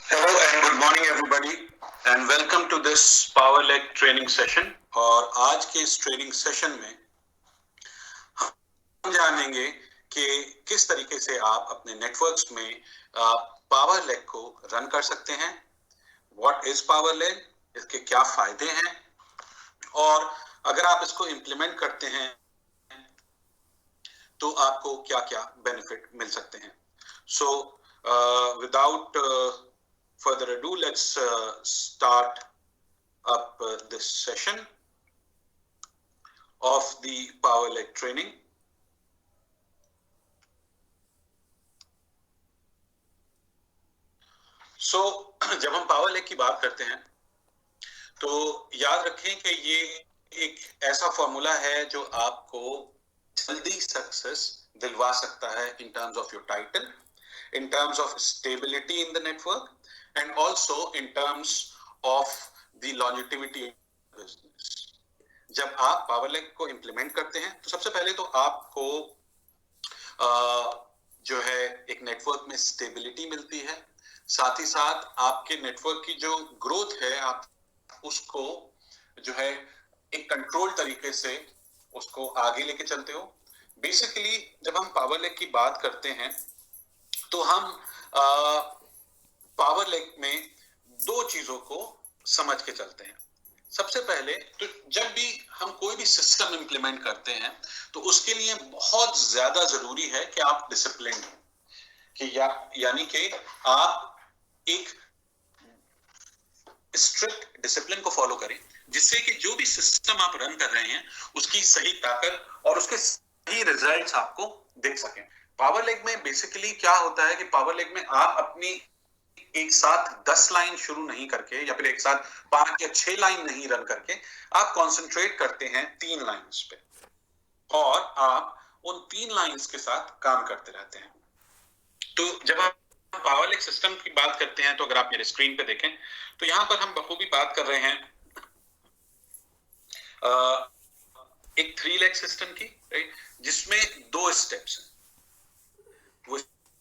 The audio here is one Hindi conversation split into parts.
Hello and good morning everybody and welcome to this Power Leg training session। और आज के इस ट्रेनिंग सेशन में हम जानेंगे कि किस तरीके से आप अपने नेटवर्क्स में पावर लेग को रन कर सकते हैं। व्हाट इज पावर लेग, इसके क्या फायदे हैं और अगर आप इसको इम्प्लीमेंट करते हैं तो आपको क्या क्या बेनिफिट मिल सकते हैं। So without further ado, let's start up this session of the power leg training. So जब हम पावर लेग की बात करते हैं तो याद रखें कि ये एक ऐसा फॉर्मूला है जो आपको जल्दी सक्सेस दिलवा सकता है in terms of your title, in terms of stability in the network and also in terms of the longevity business। जब आप पावर लेग को इंप्लीमेंट करते हैं तो सबसे पहले तो आपको जो है एक नेटवर्क में स्टेबिलिटी मिलती है, साथ ही साथ आपके नेटवर्क की जो ग्रोथ है आप उसको जो है एक कंट्रोल तरीके से उसको आगे लेके चलते हो। बेसिकली जब हम पावर लेग की बात करते हैं तो हम पावर लेग में दो चीजों को समझ के चलते हैं। सबसे पहले तो जब भी हम कोई भी सिस्टम इंप्लीमेंट करते हैं तो उसके लिए बहुत ज्यादा जरूरी है कि आप डिसिप्लिन हो, कि यानी कि आप एक स्ट्रिक्ट डिसिप्लिन को फॉलो करें जिससे कि जो भी सिस्टम आप रन कर रहे हैं उसकी सही ताकत और उसके सही रिजल्ट्स आपको दिख सकें। पावर लेग में बेसिकली क्या होता है कि पावर लेग में आप अपनी एक साथ 10 लाइन शुरू नहीं करके या फिर एक साथ 5 या 6 लाइन नहीं रन करके आप कंसंट्रेट करते हैं 3 लाइंस पे और आप उन 3 लाइंस के साथ काम करते रहते हैं। तो जब आप पावर लेग सिस्टम की बात करते हैं तो अगर आप मेरे स्क्रीन पे देखें तो यहां पर हम बखूबी बात कर रहे हैं एक 3 लेग सिस्टम की, राइट, जिसमें 2 स्टेप्स हैं। वो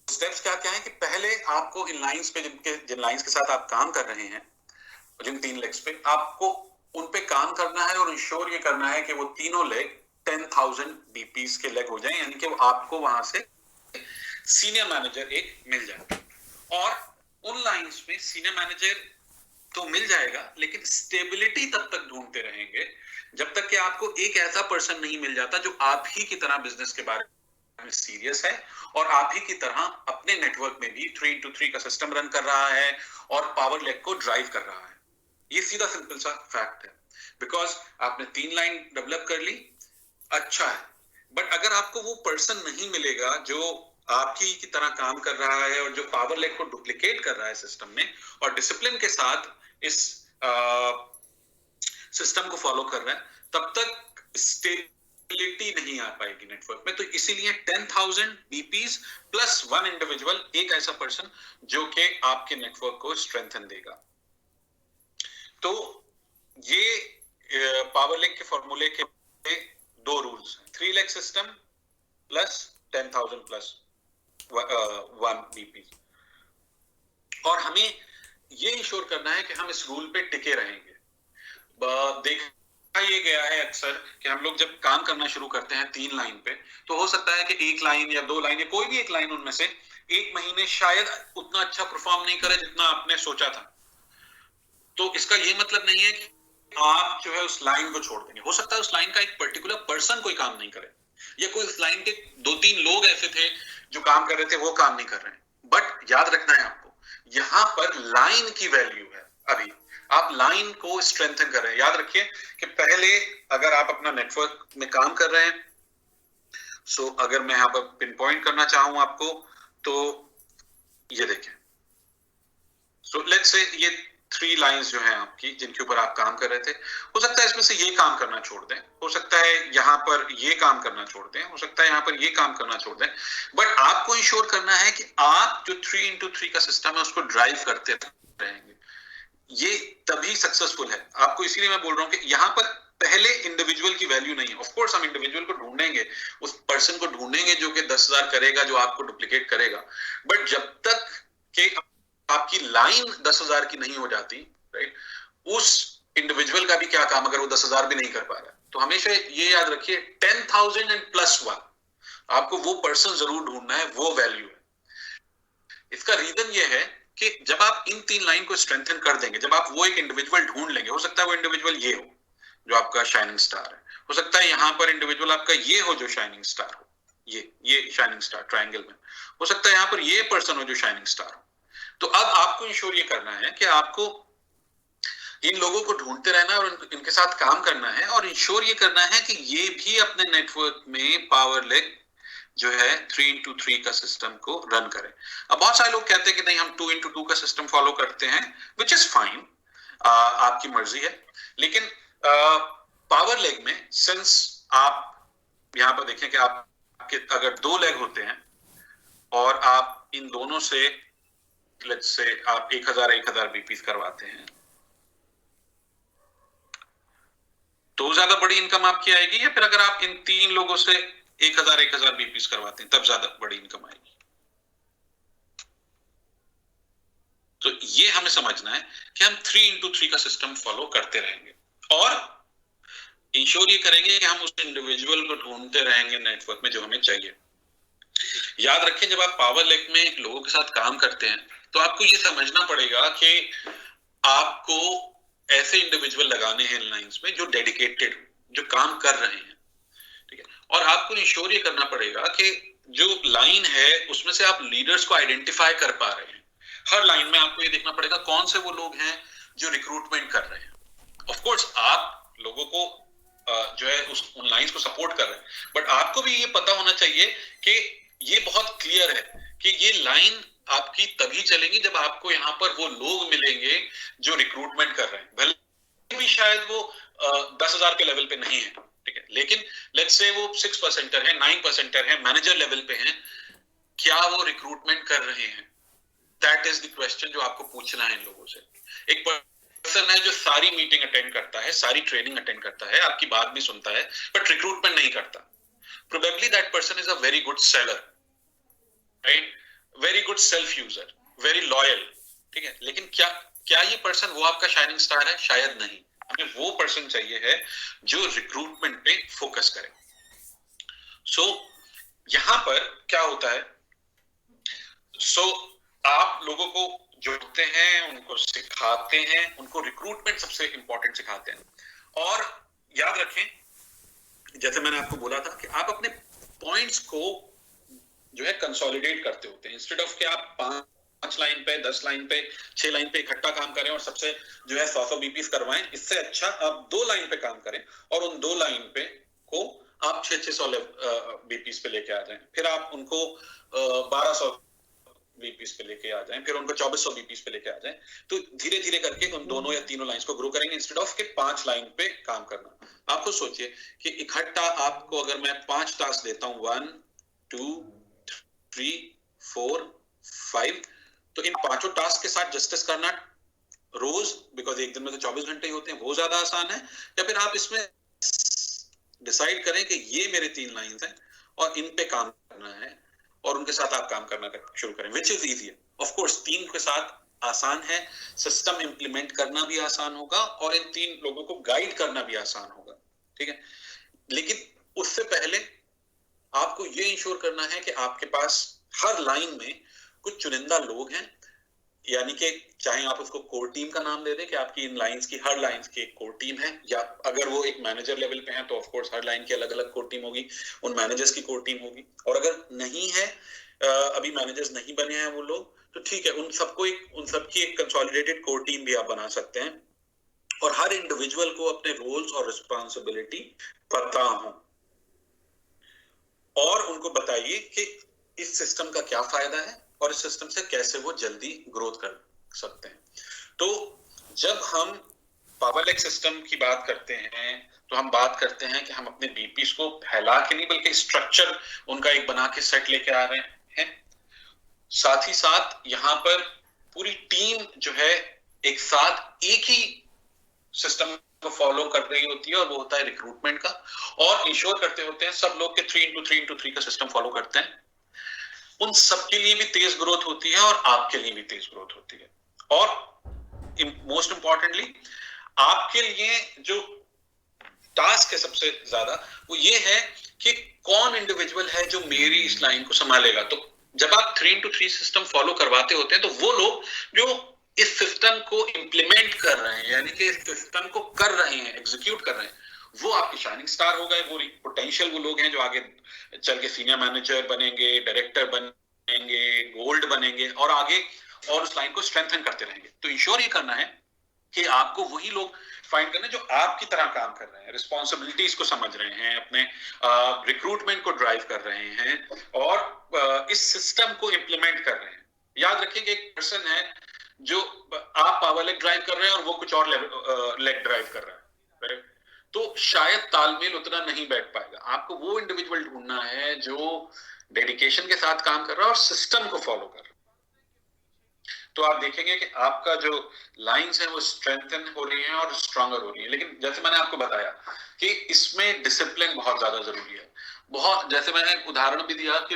स्टेप्स क्या क्या है कि पहले आपको इन लाइंस पे जिन लाइंस के साथ आप काम कर रहे हैं, जिन 3 लेग्स पे आपको उन पे काम करना है और इंश्योर ये करना है कि वो तीनों लेग 10,000 बीपीस के लेग हो जाएं, यानी कि आपको वहां से सीनियर मैनेजर एक मिल जाए। और उन लाइंस में सीनियर मैनेजर तो मिल जाएगा लेकिन स्टेबिलिटी तब तक ढूंढते रहेंगे जब तक कि आपको एक ऐसा पर्सन नहीं मिल जाता जो आप ही की तरह बिजनेस के बारे में सीरियस है और आप ही की तरह अपने नेटवर्क में भी 3x3 का सिस्टम रन कर रहा है और पावर लेग को ड्राइव कर रहा है। ये सीधा सिंपल सा फैक्ट है। बिकॉज आपने 3 लाइन डेवलप कर ली, अच्छा है, बट अगर आपको वो पर्सन नहीं मिलेगा जो आपकी की तरह काम कर रहा है और जो पावर लेग को डुप्लीकेट कर रहा है सिस्टम में और डिसिप्लिन के साथ इस सिस्टम को फॉलो कर रहा है, तब तक स्टेबिलिटी नहीं आ पाएगी नेटवर्क में। तो इसीलिए 10,000 बीपीस प्लस 1 इंडिविजुअल, एक ऐसा पर्सन जो कि आपके नेटवर्क को स्ट्रेंथन देगा। तो ये पावर लेग के फॉर्मूले के 2 रूल्स हैं, 3 leg system plus 10,000 plus 1 BP. और हमें ये इंश्योर करना है कि हम इस रूल पे टिके रहेंगे। देखा ये गया है अक्सर कि हम लोग जब काम करना शुरू करते हैं 3 लाइन पे तो हो सकता है कि 1 लाइन या 2 लाइन या कोई भी एक लाइन उनमें से 1 महीने शायद उतना अच्छा परफॉर्म नहीं करे जितना आपने सोचा था। तो इसका ये मतलब नहीं है कि आप जो है उस लाइन को छोड़ देंगे। हो सकता है उस लाइन का एक पर्टिकुलर पर्सन कोई काम नहीं करे या कोई उस लाइन के 2-3 लोग ऐसे थे जो काम कर रहे थे वो काम नहीं कर रहे हैं, बट याद रखना है आपको यहां पर लाइन की वैल्यू है। अभी आप लाइन को स्ट्रेंथन कर रहे हैं। याद रखिए कि पहले अगर आप अपना नेटवर्क में काम कर रहे हैं, सो अगर मैं यहां पर पिन पॉइंट करना चाहूं आपको तो ये देखें, सो लेट्स से ये 3 लाइंस जो हैं आपकी जिनके ऊपर आप काम कर रहे थे, हो सकता है इसमें से ये काम करना छोड़ दें, हो सकता है यहां पर ये काम करना छोड़ दें, हो सकता है यहां पर ये काम करना छोड़ दें, बट आपको इंश्योर करना है कि आप जो 3x3 का सिस्टम है उसको ड्राइव करते रहेंगे। ये तभी सक्सेसफुल है। आपको इसीलिए मैं बोल रहा हूं कि यहां पर पहले इंडिविजुअल की वैल्यू नहीं है। ऑफ कोर्स हम इंडिविजुअल को ढूंढेंगे, उस पर्सन को ढूंढेंगे जो कि 10,000 करेगा, जो आपको डुप्लीकेट करेगा, बट जब तक कि आपकी लाइन 10,000 की नहीं हो जाती, राइट, उस इंडिविजुअल का भी क्या काम अगर वो 10,000 भी नहीं कर पा रहा है। तो हमेशा ये याद रखिए 10,000 एंड +1, आपको वो पर्सन जरूर ढूंढना है, वो वैल्यू है। इसका रीजन ये है कि जब आप इन 3 लाइन को स्ट्रेंथन कर देंगे, जब आप वो एक इंडिविजुअल ढूंढ लेंगे, हो सकता है वो इंडिविजुअल ये हो जो आपका शाइनिंग स्टार है, हो सकता है यहां पर इंडिविजुअल आपका ये हो जो शाइनिंग स्टार हो, ये शाइनिंग स्टार ट्रायंगल में, हो सकता है यहां पर ये पर्सन हो जो शाइनिंग स्टार हो। तो अब आपको इंश्योर ये करना है कि आपको इन लोगों को ढूंढते रहना है और इनके साथ काम करना है, और इंश्योर ये करना है कि ये भी अपने नेटवर्क में पावर लेग जो है 3x3 का सिस्टम को रन करें। अब बहुत सारे लोग कहते हैं कि नहीं हम 2x2 का सिस्टम फॉलो करते हैं, विच इज फाइन, आपकी मर्जी है। लेकिन पावर लेग में सिंस आप यहां पर देखें कि आपके अगर 2 लेग होते हैं और आप इन दोनों से लेट्स से आप 1000 बीपीस करवाते हैं, तो ज्यादा बड़ी इनकम आपकी आएगी, या फिर अगर आप इन 3 लोगों से 1000 बीपीस करवाते हैं तब ज्यादा बड़ी इनकम आएगी। तो ये हमें समझना है कि हम 3x3 का सिस्टम फॉलो करते रहेंगे और इंश्योर ये करेंगे कि हम उस इंडिविजुअल को ढूंढते रहेंगे नेटवर्क में जो हमें चाहिए। याद रखें, जब आप पावर लेग में लोगों के साथ काम करते हैं तो आपको ये समझना पड़ेगा कि आपको ऐसे इंडिविजुअल लगाने हैं लाइंस में जो डेडिकेटेड, जो काम कर रहे हैं, ठीक है। और आपको इंश्योर ये करना पड़ेगा कि जो लाइन है उसमें से आप लीडर्स को आइडेंटिफाई कर पा रहे हैं। हर लाइन में आपको ये देखना पड़ेगा कौन से वो लोग हैं जो रिक्रूटमेंट कर रहे हैं। ऑफ कोर्स आप लोगों को जो है उस उन लाइंस को सपोर्ट कर रहे हैं, बट आपको भी ये पता होना चाहिए कि ये बहुत क्लियर है कि ये लाइन आपकी तभी चलेगी जब आपको यहाँ पर वो लोग मिलेंगे जो रिक्रूटमेंट कर रहे हैं, भले भी शायद वो 10,000 के लेवल पे नहीं है, ठीक है, लेकिन लेट्स से वो 6% है, 9% है, मैनेजर लेवल पे हैं, क्या वो रिक्रूटमेंट कर रहे हैं? दैट इज द क्वेश्चन जो आपको पूछना है इन लोगों से। एक पर्सन है जो सारी मीटिंग अटेंड करता है, सारी ट्रेनिंग अटेंड करता है, आपकी बात भी सुनता है, बट रिक्रूटमेंट नहीं करता, probably that person is a very good seller, right, very good self user, very loyal, ठीक है, लेकिन क्या क्या ये पर्सन वो आपका शाइनिंग स्टार है? शायद नहीं। हमें वो पर्सन चाहिए है जो रिक्रूटमेंट पे फोकस करे। सो यहां पर क्या होता है, आप लोगों को जोड़ते हैं, उनको सिखाते हैं, उनको रिक्रूटमेंट सबसे इंपॉर्टेंट सिखाते हैं। और याद रखें, जैसे मैंने आपको बोला था कि आप अपने पॉइंट्स को जो है कंसोलिडेट करते होते हैं, इंस्टेड ऑफ कि आप 5 लाइन पे, 10 लाइन पे, 6 लाइन पे इकट्ठा काम करें और सबसे जो है 100 बीपीस करवाएं। इससे अच्छा आप 2 लाइन पे काम करें और उन 2 लाइन पे को आप 600 बीपीस पे लेके आ जाएं, फिर आप उनको 1200 बीपीस पे लेके आ जाएं, फिर उनको 2400 बीपीस पे लेके आ जाएं। तो धीरे धीरे करके उन दोनों या तीनों लाइंस को ग्रो करेंगे, इंस्टेड ऑफ के 5 लाइन पे काम करना। आप खुद सोचिए कि इकट्ठा आपको अगर मैं 5 टास्क देता हूं, 1 2 3 4 5, तो इन 5 टास्क के साथ जस्टिस करना रोज, बिकॉज एक दिन में तो 24 घंटे ही होते हैं, वो ज्यादा आसान है, या फिर आप इसमें डिसाइड करें कि ये मेरे 3 लाइंस हैं और इन पे काम करना है और उनके साथ आप काम करना शुरू करें, which is easy. Of course 3 के साथ आसान है, सिस्टम इंप्लीमेंट करना भी आसान होगा और इन 3 लोगों को गाइड करना भी आसान होगा, ठीक है। लेकिन उससे पहले आपको ये इंश्योर करना है कि आपके पास हर लाइन में कुछ चुनिंदा लोग हैं, यानी कि चाहे आप उसको कोर टीम का नाम दे दें कि आपकी इन लाइंस की, हर लाइंस की एक कोर टीम है, या अगर वो एक मैनेजर लेवल पे हैं तो ऑफ कोर्स हर लाइन की अलग अलग कोर टीम होगी, उन मैनेजर्स की कोर टीम होगी। और अगर नहीं है, अभी मैनेजर्स नहीं बने हैं वो लोग, तो ठीक है, उन सबकी एक कंसोलिडेटेड कोर टीम भी आप बना सकते हैं और हर इंडिविजुअल को अपने रोल्स और रिस्पॉन्सिबिलिटी पता हो और उनको बताइए कि इस सिस्टम का क्या फायदा है और इस सिस्टम से कैसे वो जल्दी ग्रोथ कर सकते हैं। तो जब हम पावर लेग सिस्टम की बात करते हैं तो हम बात करते हैं कि हम अपने बीपीस को फैला के नहीं बल्कि स्ट्रक्चर उनका एक बना के सेट लेके आ रहे हैं। साथ ही साथ यहाँ पर पूरी टीम जो है एक साथ एक ही सिस्टम को फॉलो कर रही होती है और वो होता है रिक्रूटमेंट का, और इंश्योर करते होते हैं सब लोग के 3x3 का सिस्टम फॉलो करते हैं। उन सबके लिए भी तेज ग्रोथ होती है और आपके लिए भी तेज ग्रोथ होती है। और मोस्ट इंपॉर्टेंटली आपके लिए जो टास्क है सबसे ज्यादा, वो ये है कि कौन इंडिविजुअल है जो मेरी इस लाइन को संभालेगा। तो जब आप 3 into 3 सिस्टम फॉलो करवाते होते हैं, तो वो लोग जो इस सिस्टम को इंप्लीमेंट कर रहे हैं, यानी कि इस सिस्टम को कर रहे हैं, एग्जीक्यूट कर रहे हैं, वो आपके शाइनिंग स्टार हो गए। वो पोटेंशियल वो लोग हैं जो आगे चल के सीनियर मैनेजर बनेंगे, डायरेक्टर बनेंगे, गोल्ड बनेंगे, और आगे और उस लाइन को स्ट्रेंथन करते रहेंगे। तो इंश्योर ये करना है कि आपको वही लोग फाइंड करना जो आपकी तरह काम कर रहे हैं, रिस्पॉन्सिबिलिटीज को समझ रहे हैं, अपने रिक्रूटमेंट को ड्राइव कर रहे हैं, और इस सिस्टम को इम्प्लीमेंट कर रहे हैं। याद रखिए कि एक पर्सन है जो आप पावर लेग ड्राइव कर रहे हैं और वो कुछ और लेग ड्राइव कर रहा है, तो शायद तालमेल उतना नहीं बैठ पाएगा। आपको वो इंडिविजुअल ढूंढना है जो डेडिकेशन के साथ काम कर रहा है और सिस्टम को फॉलो कर रहा है। तो आप देखेंगे कि आपका जो लाइंस हैं वो स्ट्रेंथन हो रही हैं और स्ट्रांगर हो रही हैं। लेकिन जैसे मैंने आपको बताया कि इसमें डिसिप्लिन बहुत ज्यादा जरूरी है। बहुत, जैसे मैंने एक उदाहरण भी दिया कि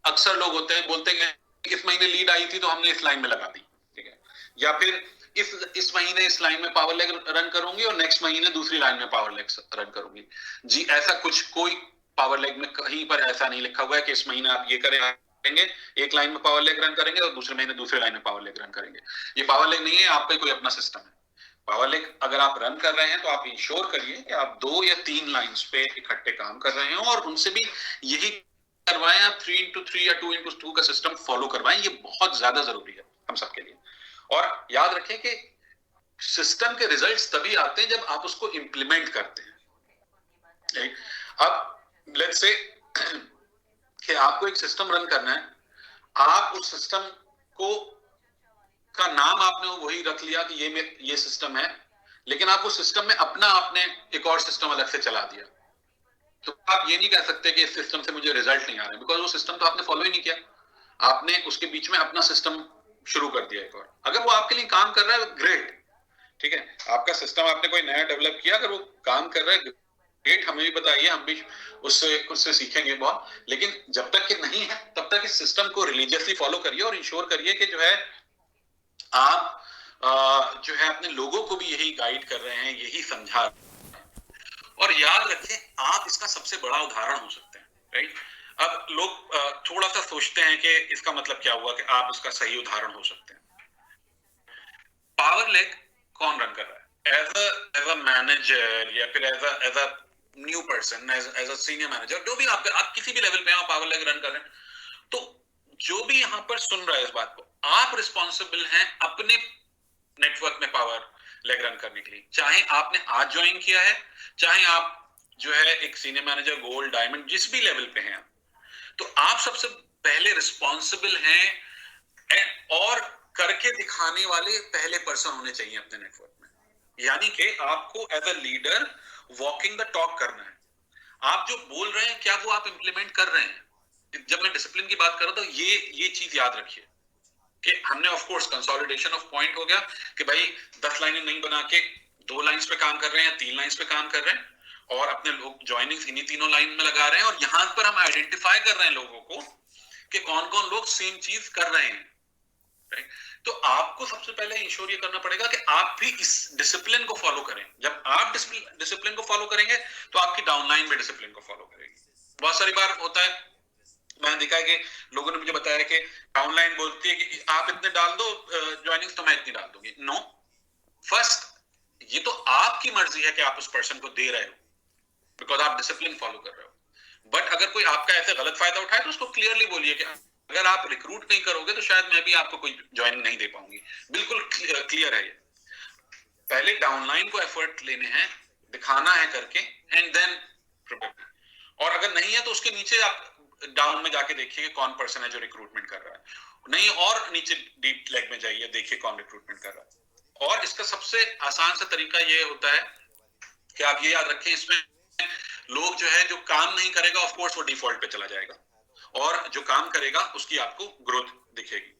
अक्सर लोग होते हैं, बोलते हैं कि इस महीने लीड आई थी तो हमने इस लाइन में लगा दी, ठीक है, या फिर इस महीने इस लाइन में पावर लेग रन करूंगी और नेक्स्ट महीने दूसरी लाइन में पावर लेग रन करूंगी। जी ऐसा कुछ कोई पावर लेग में कहीं पर ऐसा नहीं लिखा हुआ है कि इस महीने आप ये करेंगे, एक लाइन में पावर लेग रन करेंगे और दूसरे महीने दूसरे लाइन में पावर लेग रन करेंगे। ये पावर लेग नहीं है, आपका कोई अपना सिस्टम है। पावर लेग अगर आप रन कर रहे हैं तो आप इंश्योर करिए कि आप 2 या 3 लाइंस पे इकट्ठे काम कर रहे हैं, और उनसे भी यही करवाएं। आप 3 into 3 या 2 into 2 का सिस्टम फॉलो करवाएं। ये बहुत ज्यादा जरूरी है हम सबके लिए। और याद रखें कि सिस्टम के रिजल्ट्स तभी आते हैं जब आप उसको इंप्लीमेंट करते हैं। अब लेट्स से कि आपको एक सिस्टम रन करना है, आप उस सिस्टम को का नाम आपने वही रख लिया कि ये सिस्टम है, लेकिन आप उस सिस्टम में अपना आपने एक और सिस्टम अलग से चला दिया। तो आप ये नहीं कह सकते कि इस सिस्टम से मुझे रिजल्ट नहीं आ रहे, बिकॉज वो सिस्टम तो आपने फॉलो ही नहीं किया। आपने उसके बीच में अपना सिस्टम शुरू कर दिया एक और। अगर वो आपके लिए काम कर रहा है, ग्रेट, ठीक है, आपका सिस्टम आपने कोई नया डेवलप किया, अगर वो काम कर रहा है ग्रेट, हमें भी बताइए, हम भी उससे सीखेंगे बहुत। लेकिन जब तक कि नहीं है तब तक इस सिस्टम को रिलीजियसली फॉलो करिए और इंश्योर करिए कि जो है आप जो है अपने लोगों को भी यही गाइड कर रहे हैं, यही समझा। और याद रखें, आप इसका सबसे बड़ा उदाहरण हो सकते हैं, राइट। अब लोग थोड़ा सा सोचते हैं कि इसका मतलब क्या हुआ कि आप इसका सही उदाहरण हो सकते हैं। पावर लेग कौन रन कर रहा है? एज अ मैनेजर या फिर as a new person, as a senior manager, जो भी आप किसी भी लेवल पे आप पावर लेग रन कर रहे हैं, तो जो भी यहां पर सुन रहा है इस बात को, आप रिस्पॉन्सिबल हैं अपने नेटवर्क में पावर लेग रन करने के लिए। चाहे आपने आज ज्वाइन किया है, चाहे आप जो है एक सीनियर मैनेजर, गोल्ड, डायमंड, जिस भी लेवल पे हैं, तो आप सबसे पहले रिस्पॉन्सिबल हैं और करके दिखाने वाले पहले पर्सन होने चाहिए अपने नेटवर्क में। यानी कि आपको as a leader walking the talk करना है। आप जो बोल रहे हैं, क्या वो आप इंप्लीमेंट कर रहे हैं? जब मैं डिसिप्लिन की बात कर रहा था, ये चीज याद रखिए कि हमने of course consolidation of point हो गया कि भाई 10 लाइनें नहीं बना के 2 लाइंस पे काम कर रहे हैं या 3 लाइंस पे काम कर रहे हैं, और अपने लोग ज्वाइनिंग इन्हीं तीनों लाइन में लगा रहे हैं, और यहां पर हम आइडेंटिफाई कर रहे हैं लोगों को कि कौन कौन लोग सेम चीज कर रहे हैं, राइट। तो आपको सबसे पहले इंश्योर ये करना पड़ेगा कि आप भी इस डिसिप्लिन को फॉलो करें। जब आप डिसिप्लिन को फॉलो करेंगे तो आपकी डाउनलाइन में डिसिप्लिन को फॉलो करेंगे। बहुत सारी बार होता है, मैंने देखा है कि लोगों ने मुझे बताया कि डाउनलाइन बोलती है कि आप इतने डाल दो ज्वाइनिंग्स, तो मैं इतनी डाल दूंगी। नो, फर्स्ट ये तो आपकी मर्जी है कि आप उस पर्सन को दे रहे हो, बिकॉज आप डिसिप्लिन फॉलो कर रहे हो। बट अगर कोई आपका ऐसे गलत फायदा उठाए तो उसको क्लियरली बोलिए कि अगर आप रिक्रूट नहीं करोगे तो शायद मैं भी आपको कोई ज्वाइनिंग नहीं दे पाऊंगी। बिल्कुल क्लियर है ये। पहले डाउनलाइन को एफर्ट लेने हैं, दिखाना है करके, एंड देन प्रोबेबली। और अगर नहीं है तो उसके नीचे आप डाउन में जाके देखिए कौन पर्सन है जो रिक्रूटमेंट कर रहा है। नहीं, और नीचे डीप लेग में जाइए, देखिए कौन रिक्रूटमेंट कर रहा है। और इसका सबसे आसान सा तरीका ये होता है कि आप ये याद रखें, इसमें लोग जो है, जो काम नहीं करेगा ऑफ कोर्स वो डिफॉल्ट पे चला जाएगा, और जो काम करेगा उसकी आपको ग्रोथ दिखेगी।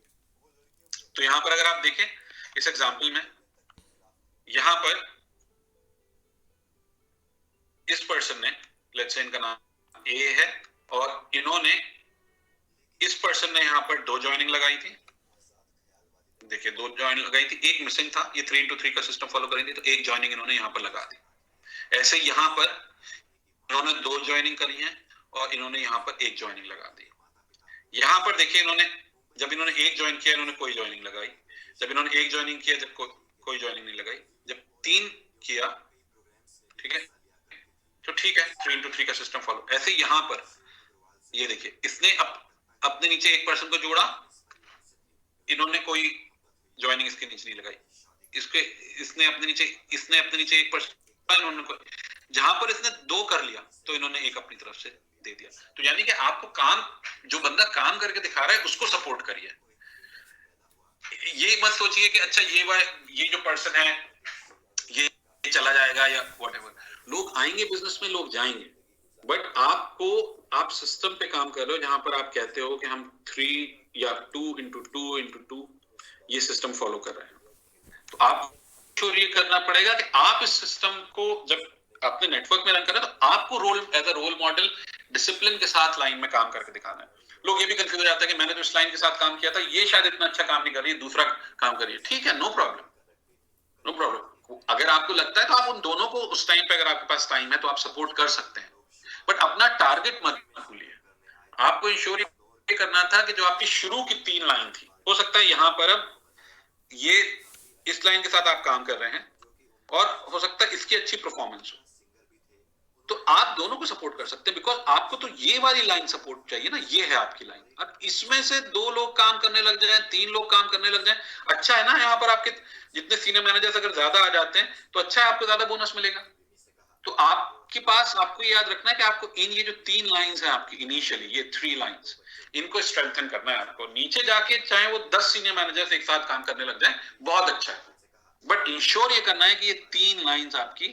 तो यहां पर अगर आप देखें इस एग्जांपल में, यहां पर इस पर्सन ने, लेट्स से इनका नाम ए है, और इन्होंने इस पर्सन ने यहाँ पर 2 ज्वाइनिंग लगाई थी, देखिए 2 ज्वाइनिंग लगाई थी, एक मिसिंग था, ये 3 into 3 का सिस्टम फॉलो कर रही थी, तो एक ज्वाइनिंग इन्होंने यहाँ पर लगा दी। ऐसे यहाँ पर इन्होंने 2 ज्वाइनिंग करी है और इन्होंने यहाँ पर एक ज्वाइनिंग लगा दी। यहाँ पर देखिए इन्होंने जब इन्होंने एक ज्वाइन किया इन्होंने कोई ज्वाइनिंग लगाई, जब इन्होंने एक ज्वाइनिंग किया जब कोई ज्वाइनिंग नहीं लगाई, जब 3 किया, ठीक है, तो ठीक है 3 into 3 का सिस्टम फॉलो। ऐसे यहाँ पर ये देखिए इसने अपने नीचे एक पर्सन को जोड़ा, इन्होंने कोई ज्वाइनिंग इसके नीचे नहीं लगाई, इसने अपने नीचे एक पर्सन, इन्होंने जहां पर इसने 2 कर लिया तो इन्होंने एक अपनी तरफ से दे दिया। तो यानी कि आपको काम, जो बंदा काम करके दिखा रहा है उसको सपोर्ट करिए। ये मत सोचिए कि अच्छा ये जो पर्सन है ये चला जाएगा या व्हाटएवर। लोग आएंगे बिजनेस में, लोग जाएंगे, बट आप सिस्टम पे काम कर रहे हो जहां पर आप कहते हो कि हम 3 या 2 into 2 into 2 ये सिस्टम फॉलो कर रहे हैं। तो आपको ये करना पड़ेगा कि आप इस सिस्टम को जब अपने नेटवर्क में रन कर रहे हैं तो आपको as a role model discipline के साथ लाइन में काम करके दिखाना है। लोग ये भी कंफ्यूज हो जाता है कि मैंने तो इस लाइन के साथ काम किया था, ये शायद इतना अच्छा काम नहीं कर रही है, दूसरा काम करिए। ठीक है, नो प्रॉब्लम, नो प्रॉब्लम। अगर आपको लगता है तो आप उन दोनों को उस टाइम पे, अगर आपके पास टाइम है तो आप सपोर्ट कर सकते हैं, बट अपना टारगेट मत भूलिए। आपको इंश्योर ये करना था कि जो आपकी शुरू की 3 लाइन थी, हो सकता है यहां पर अब ये इस लाइन के साथ आप काम कर रहे हैं और हो सकता है इसकी अच्छी परफॉर्मेंस हो, तो आप दोनों को सपोर्ट कर सकते हैं, बिकॉज आपको तो ये वाली लाइन सपोर्ट चाहिए ना, ये है आपकी लाइन। अब इसमें से 2 लोग काम करने लग जाएं, 3 लोग काम करने लग जाएं, अच्छा है ना। यहाँ पर आपके जितने सीनियर मैनेजर्स अगर ज्यादा आ जाते हैं तो अच्छा है, आपको ज्यादा बोनस मिलेगा। तो आपके पास, आपको याद रखना है कि आपको ये जो 3 लाइंस हैं आपकी इनिशियली, ये 3 लाइंस, इनको स्ट्रेंथन करना है आपको। नीचे जाके चाहे वो 10 सीनियर मैनेजर्स एक साथ काम करने लग जाए, बहुत अच्छा है, बट इंश्योर ये करना है कि ये 3 लाइंस आपकी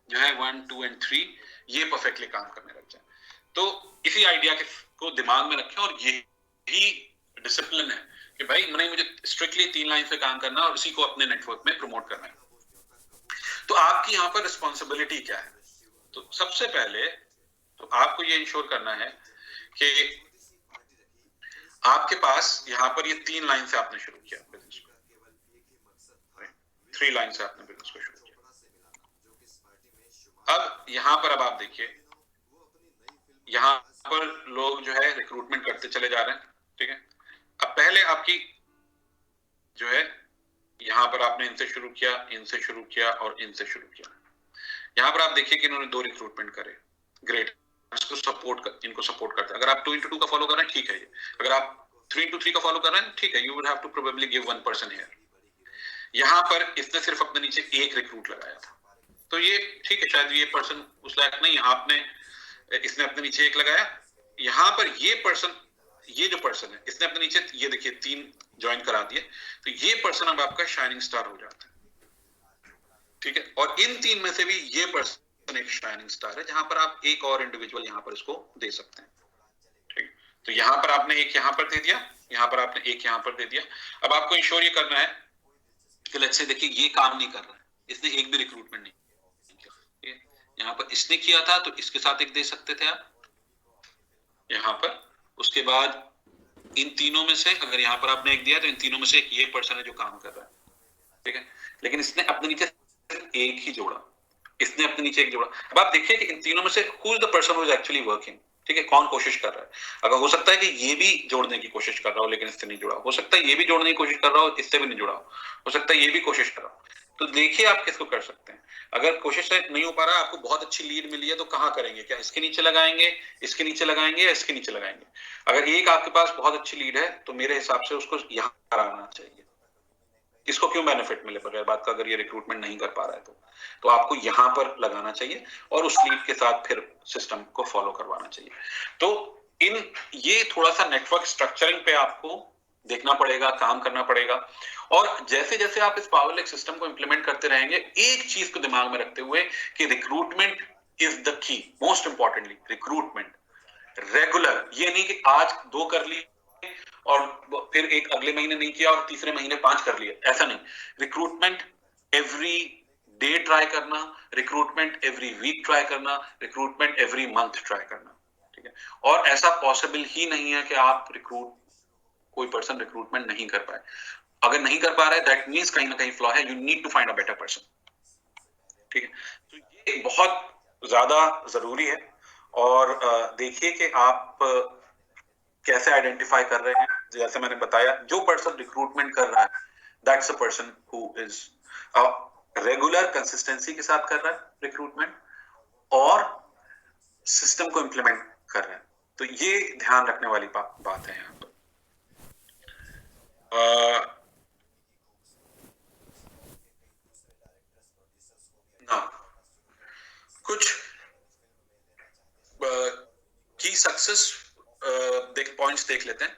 जो है 1, 2 and 3 ये परफेक्टली काम करने लग जाए। तो इसी आइडिया को दिमाग में रखें और यही डिसिप्लिन है कि भाई मुझे स्ट्रिक्टली 3 लाइन पे काम करना और उसी को अपने नेटवर्क में प्रमोट करना है। तो आपकी यहाँ पर रिस्पॉन्सिबिलिटी क्या है? तो सबसे पहले तो आपको ये इंश्योर करना है कि आपके पास यहाँ पर ये 3 लाइन से आपने शुरू किया बिजनेस को, 3 लाइन से आपने बिजनेस को शुरू किया। अब यहाँ पर अब आप देखिए, यहाँ पर लोग जो है रिक्रूटमेंट करते चले जा रहे हैं, ठीक है। अब पहले आपकी जो है यहाँ पर आपने इनसे शुरू किया, इनसे शुरू किया और इनसे शुरू किया। यहाँ पर आप देखिए कि इन्होंने 2 रिक्रूटमेंट करे, ग्रेट, इनको सपोर्ट करते हैं। अगर आप 2 into 2 का फॉलो कर रहे हैं, ठीक है। ये अगर आप 3 into 3 का फॉलो कर रहे हैं, ठीक है, you would have to probably give 1 person here. यहाँ पर इसने सिर्फ अपने नीचे एक रिक्रूट लगाया था, तो ये ठीक है, शायद ये पर्सन उस लायक नहीं है, इसने अपने नीचे एक लगाया। यहाँ पर ये जो पर्सन है इसने अपने नीचे ये देखिए 3 ज्वाइन करा दिए, तो ये पर्सन अब आपका शाइनिंग स्टार हो जाता है, ठीक है। और इन 3 में से भी ये पर्सन एक शाइनिंग स्टार है, जहां पर आप एक और इंडिविजुअल यहाँ पर इसको दे सकते हैं, ठीक। तो यहाँ पर आपने एक यहाँ पर दे दिया, यहाँ पर आपने एक यहाँ पर दे दिया। अब आपको इंश्योर ये करना है कि लेट्स से देखिए ये काम नहीं कर रहा है, इसने एक भी रिक्रूटमेंट नहीं किया, यहाँ पर इसने किया था तो इसके साथ एक दे सकते थे आप यहाँ पर। उसके बाद इन तीनों में से अगर यहाँ पर आपने एक दिया तो इन तीनों में से एक ये पर्सन है जो काम कर रहा है, ठीक है। लेकिन इसने अपने नीचे एक ही जोड़ा, इसने अपने नीचे एक जोड़ा। अब आप देखिए कि इन तीनों में से who is the person who is actually working, ठीक है, कौन कोशिश कर रहा है। अगर हो सकता है कि ये भी जोड़ने की कोशिश कर रहा हो लेकिन इससे नहीं जुड़ा, हो सकता है ये भी जोड़ने की कोशिश कर रहा हो, इससे भी नहीं जुड़ा हो सकता है ये भी कोशिश कर रहा हो। तो देखिए आप किसको कर सकते हैं। अगर कोशिश से नहीं हो पा रहा, आपको बहुत अच्छी लीड मिली है, तो कहाँ करेंगे? क्या इसके नीचे लगाएंगे, इसके नीचे लगाएंगे या इसके नीचे लगाएंगे? अगर एक आपके पास बहुत अच्छी लीड है तो मेरे हिसाब से उसको यहाँ कराना चाहिए। इसको क्यों बेनिफिट मिले बगैर बात का? अगर ये रिक्रूटमेंट नहीं कर पा रहा है तो आपको यहाँ पर लगाना चाहिए और उस लीड के साथ फिर सिस्टम को फॉलो करवाना चाहिए। तो ये थोड़ा सा नेटवर्क स्ट्रक्चरिंग पे आपको देखना पड़ेगा, काम करना पड़ेगा। और जैसे जैसे आप इस पावर लेक सिस्टम को इंप्लीमेंट करते रहेंगे, एक चीज को दिमाग में रखते हुए कि recruitment is the key, most importantly recruitment regular. ये नहीं कि आज 2 कर ली और फिर एक अगले महीने नहीं किया और तीसरे महीने 5 कर लिया, ऐसा नहीं। रिक्रूटमेंट एवरी डे ट्राई करना, रिक्रूटमेंट एवरी वीक ट्राई करना, रिक्रूटमेंट एवरी मंथ ट्राई करना, ठीक है। और ऐसा पॉसिबल ही नहीं है कि आप कोई पर्सन रिक्रूटमेंट नहीं कर पाए। अगर नहीं कर पा रहा है दैट मींस कहीं ना कहीं फ्लॉ है, you need to find a better person. ठीक है, तो ये बहुत ज्यादा जरूरी है। और देखिए कि आप कैसे आइडेंटिफाई कर रहे हैं। जैसे मैंने बताया, जो पर्सन रिक्रूटमेंट कर रहा है that's a person who is regular consistency के साथ कर रहा है रिक्रूटमेंट और सिस्टम को इम्प्लीमेंट कर रहे हैं। तो ये ध्यान रखने वाली बात है यहाँ पर। ना कुछ की सक्सेस पॉइंट्स देख लेते हैं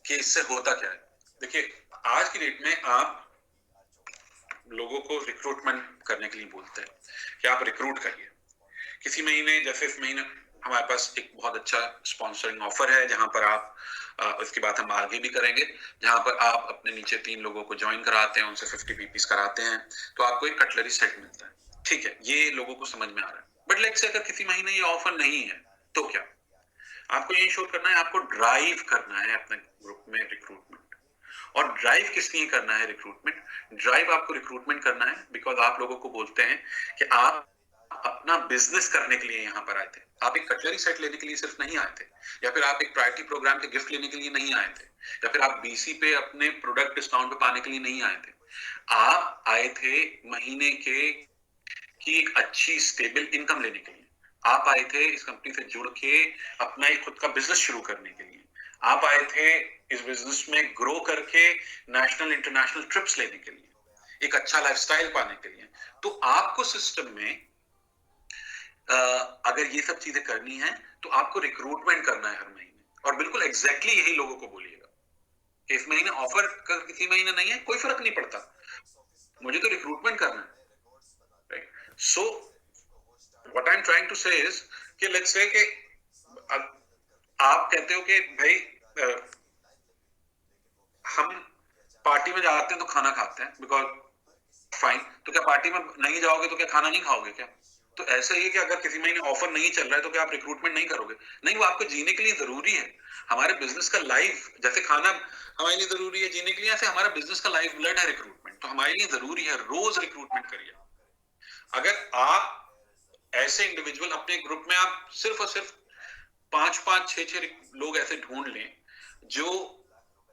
कि इससे होता क्या है। देखिए, आज की डेट में आप लोगों को रिक्रूटमेंट करने के लिए बोलते हैं कि आप रिक्रूट करिए। किसी महीने, जैसे इस महीने हमारे पास एक बहुत अच्छा स्पॉन्सरिंग ऑफर है जहां पर आप उसकी बात हम आगे भी करेंगे, जहां पर आप अपने नीचे 3 लोगों को ज्वाइन कराते हैं, उनसे 50 पीपीस कराते हैं, तो आपको एक कटलरी सेट मिलता है। ठीक है, ये लोगों को समझ में आ रहा है। बट लेट्स से अगर किसी महीने ये ऑफर नहीं है तो क्या? आपको ये इंश्योर करना है, आपको ड्राइव करना है अपने ग्रुप में रिक्रूटमेंट। और ड्राइव किस लिए करना है रिक्रूटमेंट? ड्राइव आपको रिक्रूटमेंट करना है बिकॉज आप लोगों को बोलते हैं कि आप अपना बिजनेस करने के लिए यहाँ पर आए थे। आप एक कटलरी सेट लेने के लिए सिर्फ नहीं आए थे, या फिर आप एक प्रायोरिटी प्रोग्राम के गिफ्ट लेने के लिए नहीं आए थे, या फिर आप बीसी पे अपने प्रोडक्ट डिस्काउंट पे पाने के लिए नहीं आए थे। आप आए थे महीने के की एक अच्छी स्टेबल इनकम लेने के लिए। आप आए थे इस कंपनी से जुड़ के अपना एक खुद का बिजनेस शुरू करने के लिए। आप आए थे इस बिजनेस में ग्रो करके नेशनल इंटरनेशनल ट्रिप्स लेने के लिए, एक अच्छा लाइफस्टाइल पाने के लिए। तो आपको सिस्टम में अगर ये सब चीजें करनी है तो आपको रिक्रूटमेंट करना है हर महीने। और बिल्कुल एग्जैक्टली यही लोगों को बोलिएगा कि इस महीने ऑफर किसी महीने नहीं है, कोई फर्क नहीं पड़ता, मुझे तो रिक्रूटमेंट करना है। Right? So what I am trying to say is कि लेट्स से कि आप कहते हो कि भाई हम पार्टी में जाते हैं तो खाना खाते हैं बिकॉज फाइन, तो क्या पार्टी में नहीं जाओगे तो क्या खाना नहीं खाओगे क्या? तो ऐसा ही है कि अगर किसी महीने ऑफर नहीं चल रहा है तो क्या आप रिक्रूटमेंट नहीं करोगे? नहीं, वो आपको जीने के लिए जरूरी है। हमारे बिजनेस का लाइफ, जैसे खाना हमारे लिए जरूरी है जीने के लिए, ऐसे हमारा बिजनेस का लाइफ ब्लड है रिक्रूटमेंट, तो हमारे लिए जरूरी है। रोज रिक्रूटमेंट करिए। अगर आप ऐसे इंडिविजुअल अपने ग्रुप में आप सिर्फ और सिर्फ 5-5, 6-6 लोग ऐसे ढूंढ लें जो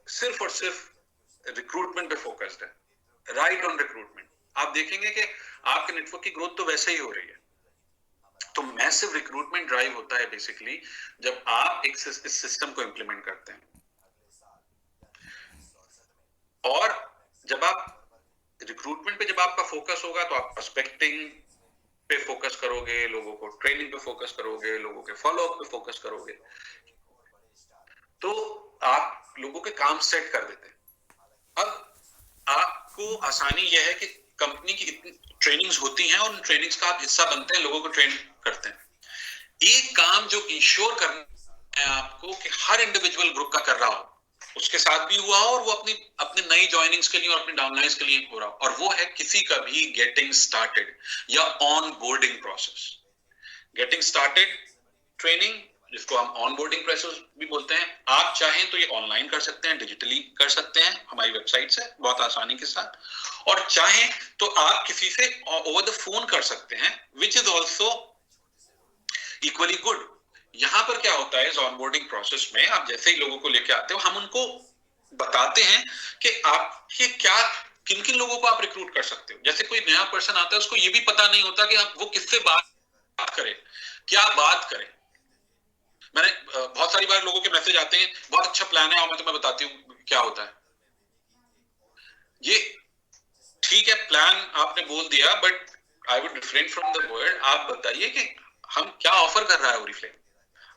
सिर्फ और सिर्फ रिक्रूटमेंट पे फोकस्ड है, राइट ऑन रिक्रूटमेंट, आप देखेंगे कि आपके नेटवर्क की ग्रोथ तो वैसे ही हो रही है। तो मैसिव रिक्रूटमेंट ड्राइव होता है बेसिकली जब आप एक इस सिस्टम को इंप्लीमेंट करते हैं। और जब आप रिक्रूटमेंट पे जब आपका फोकस होगा तो आप प्रोस्पेक्टिंग पे फोकस करोगे, लोगों को ट्रेनिंग पे फोकस करोगे, लोगों के फॉलोअप पे फोकस करोगे, तो आप लोगों के काम सेट कर देते हैं। अब आपको आसानी यह है कि कंपनी की इतनी ट्रेनिंग्स होती हैं और उन ट्रेनिंग्स का आप हिस्सा बनते हैं, लोगों को ट्रेन करते हैं। एक काम जो इंश्योर करना है आपको कि हर इंडिविजुअल ग्रुप का कर रहा हो, उसके साथ भी हुआ हो और वो अपनी अपने नई ज्वाइनिंग्स के लिए और अपनी डाउनलाइंस के लिए हो रहा हो, और वो है किसी का भी गेटिंग स्टार्टेड या on boarding process. Getting started training, जिसको हम ऑन बोर्डिंग प्रोसेस भी बोलते हैं, आप चाहें तो ये ऑनलाइन कर सकते हैं, डिजिटली कर सकते हैं हमारी वेबसाइट से बहुत आसानी के साथ, और चाहें तो आप किसी से ओवर द फोन कर सकते हैं, which is also equally good. यहां पर क्या होता है इस ऑनबोर्डिंग प्रोसेस में, आप जैसे ही लोगों को लेके आते हो, हम उनको बताते हैं कि आपके क्या किन किन लोगों को आप रिक्रूट कर सकते हो। जैसे कोई नया पर्सन आता है, उसको ये भी पता नहीं होता कि वो किससे बात करे, क्या बात करे। मैंने बहुत सारी बार लोगों के मैसेज आते हैं, बहुत अच्छा प्लान है और मैं तुम्हें बताती हूँ क्या होता है। ये ठीक है, प्लान आपने बोल दिया, but I would refrain from the word. आप बताइए कि हम क्या ऑफर कर रहा है ओरिफ्लेम।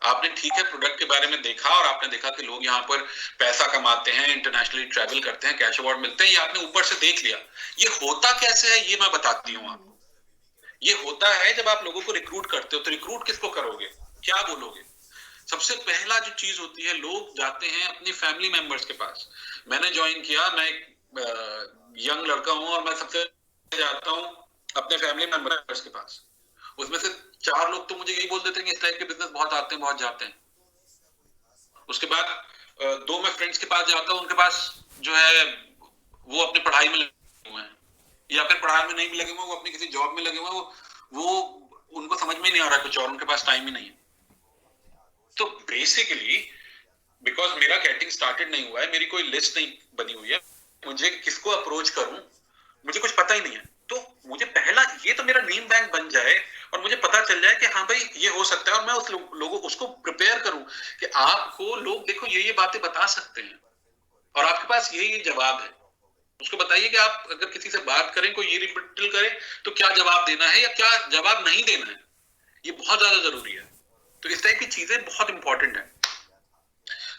आपने ठीक है प्रोडक्ट के बारे में देखा और आपने देखा कि लोग यहाँ पर पैसा कमाते हैं, इंटरनेशनली ट्रैवल करते हैं, कैश अवार्ड मिलते हैं, ये आपने ऊपर से देख लिया। ये होता कैसे है ये मैं बताती हूँ आपको। ये होता है जब आप लोगों को रिक्रूट करते हो, तो रिक्रूट किसको करोगे, क्या बोलोगे? सबसे पहला जो चीज होती है, लोग जाते हैं अपनी फैमिली मेंबर्स के पास। मैंने ज्वाइन किया, मैं एक यंग लड़का हूं और मैं सबसे जाता हूं अपने फैमिली मेंबर्स के पास। उसमें से 4 लोग तो मुझे यही बोल देते हैं कि इस टाइप के बिजनेस बहुत आते हैं, बहुत जाते हैं। उसके बाद दो मैं फ्रेंड्स के पास जाता हूँ, उनके पास जो है वो अपनी पढ़ाई में लगे हुए हैं, या फिर पढ़ाई में नहीं भी लगे हुए, वो अपनी किसी जॉब में लगे हुए हैं, वो उनको समझ में नहीं आ रहा कुछ और, उनके पास टाइम ही नहीं है। तो बेसिकली बिकॉज मेरा गेटिंग स्टार्टेड नहीं हुआ है, मेरी कोई लिस्ट नहीं बनी हुई है, मुझे किसको अप्रोच करूं मुझे कुछ पता ही नहीं है। तो मुझे पहला ये तो मेरा नेम बैंक बन जाए और मुझे पता चल जाए कि हाँ भाई ये हो सकता है, और मैं उस लोगों उसको प्रिपेयर करूं कि आपको लोग देखो ये बातें बता सकते हैं और आपके पास ये जवाब है। उसको बताइए कि आप अगर किसी से बात करें, कोई ये रिबटल करे, तो क्या जवाब देना है या क्या जवाब नहीं देना है, ये बहुत ज्यादा जरूरी है। तो इस टाइप की चीजें बहुत इंपॉर्टेंट है।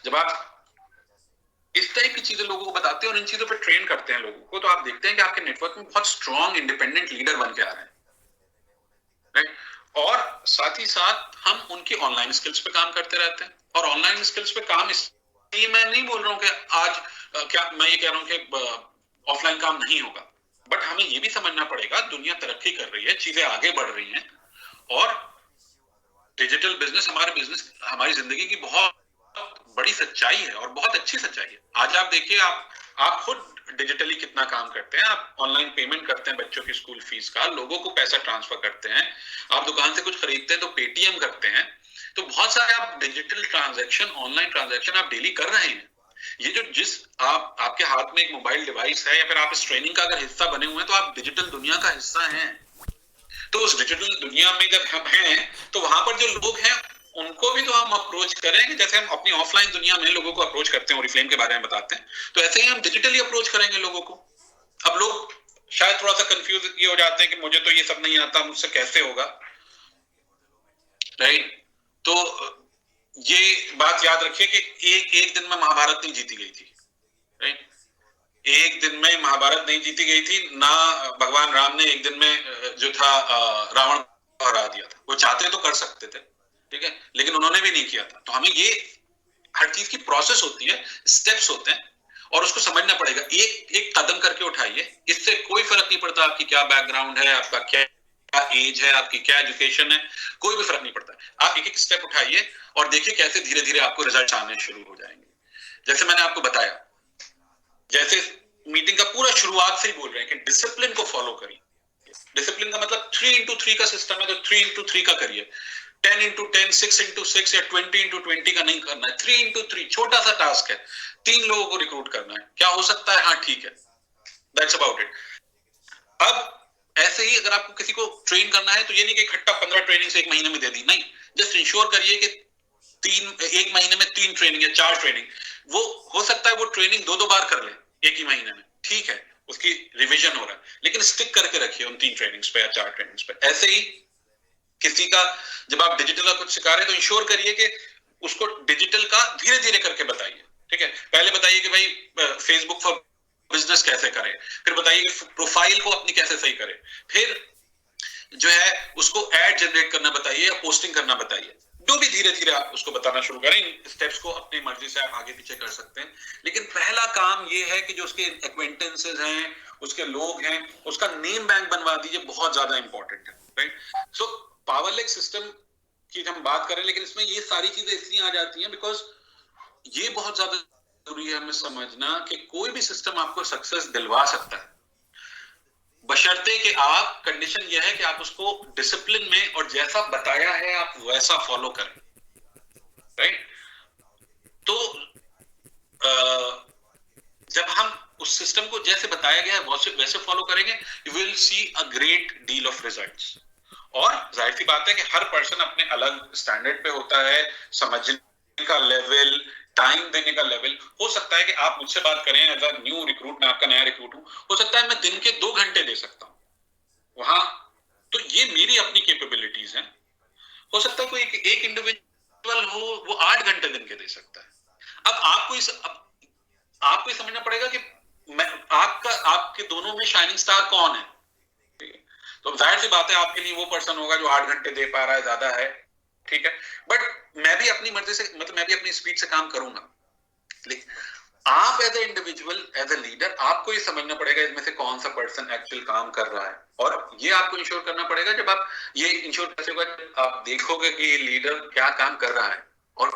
जब आप इस टाइप की चीजें लोगों को बताते हैं और इन चीजों पर ट्रेन करते हैं लोगों को, तो आप देखते हैं कि आपके नेटवर्क में बहुत स्ट्रॉन्ग इंडिपेंडेंट लीडर बन के आ रहे हैं, राइट। और साथ ही साथ हम उनकी ऑनलाइन स्किल्स पे काम करते रहते हैं। और ऑनलाइन स्किल्स पे काम इसलिए मैं नहीं बोल रहा हूँ कि आज क्या मैं ये कह रहा हूँ कि ऑफलाइन काम नहीं होगा, बट हमें ये भी समझना पड़ेगा दुनिया तरक्की कर रही है, चीजें आगे बढ़ रही हैं, और डिजिटल बिजनेस हमारी जिंदगी की बहुत बड़ी सच्चाई है और बहुत अच्छी सच्चाई है। आज आप देखिए, आप खुद डिजिटली कितना काम करते हैं, आप ऑनलाइन पेमेंट करते हैं बच्चों की स्कूल फीस का, लोगों को पैसा ट्रांसफर करते हैं, आप दुकान से कुछ खरीदते हैं तो पेटीएम करते हैं। तो बहुत सारे आप डिजिटल ट्रांजैक्शन, ऑनलाइन ट्रांजैक्शन आप डेली कर रहे हैं। ये जो जिस आपके हाथ में एक मोबाइल डिवाइस है, या फिर आप इस ट्रेनिंग का अगर हिस्सा बने हुए हैं, तो आप डिजिटल दुनिया का हिस्सा हैं। तो उस डिजिटल दुनिया में जब हम हैं, तो वहां पर जो लोग हैं उनको भी तो हम अप्रोच करेंगे, जैसे हम अपनी ऑफलाइन दुनिया में लोगों को अप्रोच करते हैं, ओरिफ्लेम के बारे में बताते हैं, तो ऐसे ही हम डिजिटली अप्रोच करेंगे लोगों को। अब लोग शायद थोड़ा सा कंफ्यूज ये हो जाते हैं कि मुझे तो ये सब नहीं आता, मुझसे कैसे होगा, राइट। तो ये बात याद रखिए कि एक एक दिन में महाभारत नहीं जीती गई थी, राइट। एक दिन में महाभारत नहीं जीती गई थी ना। भगवान राम ने एक दिन में जो था रावण को हरा दिया था। वो चाहते तो कर सकते थे, ठीक है, लेकिन उन्होंने भी नहीं किया था। तो हमें ये हर चीज की प्रोसेस होती है, स्टेप्स होते हैं, और उसको समझना पड़ेगा। एक एक कदम करके उठाइए, इससे कोई फर्क नहीं पड़ता आपकी क्या बैकग्राउंड है, आपका क्या एज है, आपकी क्या एजुकेशन है, कोई भी फर्क नहीं पड़ता। आप एक एक स्टेप उठाइए और देखिए कैसे धीरे धीरे आपको रिजल्ट आने शुरू हो जाएंगे। जैसे मैंने आपको बताया, जैसे मीटिंग का पूरा शुरुआत से ही बोल रहे हैं कि डिसिप्लिन को फॉलो करिए। डिसिप्लिन का मतलब 3x3 का सिस्टम है, तो 3x3 का करिए। 10x10, 6x6 या 20x20 का नहीं करना है। 3x3 छोटा सा टास्क है, 3 लोगों को रिक्रूट करना है। क्या हो सकता है? हाँ ठीक है, दैट्स अबाउट इट। अब ऐसे ही अगर आपको किसी को ट्रेन करना है, तो ये नहीं कि इकट्ठा 15 ट्रेनिंग से एक महीने में दे दी, नहीं। जस्ट इंश्योर करिए कि एक महीने में 3 ट्रेनिंग या 4 ट्रेनिंग, वो हो सकता है वो ट्रेनिंग 2-2 बार कर ले एक ही महीने में, ठीक है, उसकी रिवीजन हो रहा है, लेकिन स्टिक करके रखिए उन 3 ट्रेनिंग्स पे या 4 ट्रेनिंग्स पे। ऐसे ही किसी का जब आप डिजिटल का कुछ सिखा रहे हैं, तो इंश्योर करिए कि उसको डिजिटल का धीरे धीरे करके बताइए, ठीक है। पहले बताइए कि भाई फेसबुक फॉर बिजनेस कैसे करें, फिर बताइए कि प्रोफाइल को अपनी कैसे सही करें, फिर जो है उसको एड जनरेट करना बताइए या पोस्टिंग करना बताइए। जो भी धीरे धीरे आप उसको बताना शुरू करें। इन स्टेप्स को अपनी मर्जी से आप आगे पीछे कर सकते हैं, लेकिन पहला काम ये है कि जो उसके एक्वेंटेंसेस हैं, उसके लोग हैं, उसका नेम बैंक बनवा दीजिए, बहुत ज्यादा इंपॉर्टेंट है, राइट। सो पावरलेक सिस्टम की हम बात करें, लेकिन इसमें ये सारी चीजें इसलिए आ जाती हैं बिकॉज ये बहुत ज्यादा जरूरी है हमें समझना कि कोई भी सिस्टम आपको सक्सेस दिलवा सकता है, बशर्ते कि आप, कंडीशन यह है कि आप उसको डिसिप्लिन में और जैसा बताया है आप वैसा फॉलो करें, राइट। तो जब हम उस सिस्टम को जैसे बताया गया है वैसे फॉलो करेंगे, you will see a great deal of results. और जाहिर सी बात है कि हर पर्सन अपने अलग स्टैंडर्ड पे होता है, समझने का लेवल, टाइम देने का लेवल। हो सकता है कि आप मुझसे बात करें एज अ न्यू रिक्रूट, मैं आपका नया रिक्रूट हूं, हो सकता है मैं दिन के 2 घंटे दे सकता हूं वहां, तो ये मेरी अपनी कैपेबिलिटीज हैं। हो सकता है कोई एक इंडिविजुअल हो, वो 8 घंटे दिन के दे सकता है। अब आपको ये समझना पड़ेगा कि आपके दोनों में शाइनिंग स्टार कौन है, ठीक है। तो जाहिर सी बात है आपके लिए वो पर्सन होगा जो 8 घंटे दे पा रहा है, ज्यादा है, ठीक है। बट मैं भी अपनी मर्जी से, मतलब मैं भी अपनी स्पीड से काम करूंगा, लेकिन आप as a individual, as a leader, आपको ये समझना पड़ेगा इसमें से कौन सा पर्सन एक्चुअल काम कर रहा है। और ये आपको इंश्योर करना पड़ेगा, जब आप ये इंश्योर कैसे होगा, आप देखोगे कि लीडर क्या काम कर रहा है और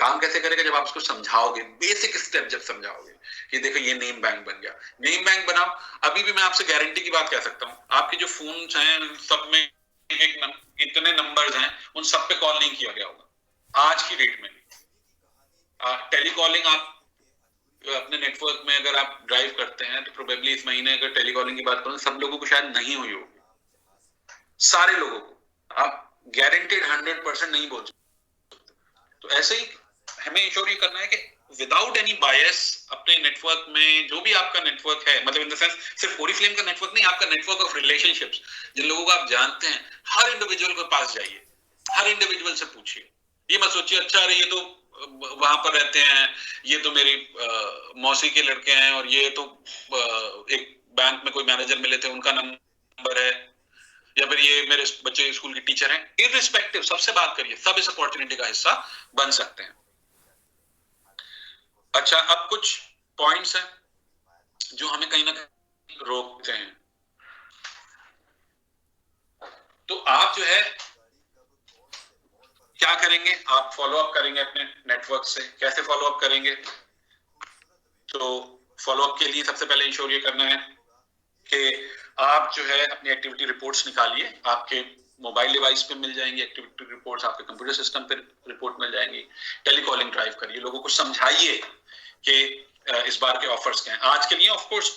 काम कैसे करेगा? जब आप उसको समझाओगे, बेसिक स्टेप जब समझाओगे कि देखो ये नेम बैंक बन गया, नेम बैंक बनाओ। अभी भी मैं आपसे गारंटी की बात कह सकता हूँ, आपके जो फोन्स हैं सब में इतने नंबर्स हैं, उन सब पे कॉल नहीं किया गया होगा आज की डेट में। टेलीकॉलिंग आप अपने नेटवर्क में अगर आप ड्राइव करते हैं तो प्रोबेबली इस महीने अगर टेलीकॉलिंग की बात करें, सब लोगों को शायद नहीं हुई होगी, सारे लोगों को आप गारंटेड 100% नहीं बोल सकते। तो ऐसे ही हमें इंश्योर ये करना है कि विदाउट एनी बायस अपने नेटवर्क में जो भी आपका नेटवर्क है, मतलब इन द सेंस सिर्फ ओरिफ्लेम का नेटवर्क नहीं, आपका नेटवर्क ऑफ रिलेशनशिप्स, जिन लोगों को आप जानते हैं, हर इंडिविजुअल के पास जाइए, हर इंडिविजुअल से पूछिए। ये मत सोचिए अच्छा अरे ये तो वहां पर रहते हैं, ये तो मेरी मौसी के लड़के हैं, और ये तो एक बैंक में कोई मैनेजर मिले थे उनका नंबर है, या फिर ये मेरे बच्चे स्कूल के टीचर हैं। इररिस्पेक्टिव सबसे बात करिए, सब इस अपॉर्चुनिटी का हिस्सा बन सकते हैं। अच्छा, अब कुछ पॉइंट्स हैं जो हमें कहीं ना कहीं रोकते हैं। तो आप जो है क्या करेंगे, आप फॉलो अप करेंगे अपने नेटवर्क से। कैसे फॉलो अप करेंगे? तो फॉलो अप के लिए सबसे पहले इंश्योर ये करना है कि आप जो है अपनी एक्टिविटी रिपोर्ट्स निकालिए। आपके मोबाइल डिवाइस पे मिल जाएंगी एक्टिविटी रिपोर्ट्स, आपके कंप्यूटर सिस्टम पे रिपोर्ट मिल जाएंगी। टेलीकॉलिंग ड्राइव करिए, लोगों को समझाइए कि इस बार के ऑफर्स क्या हैं। आज के लिए ऑफ कोर्स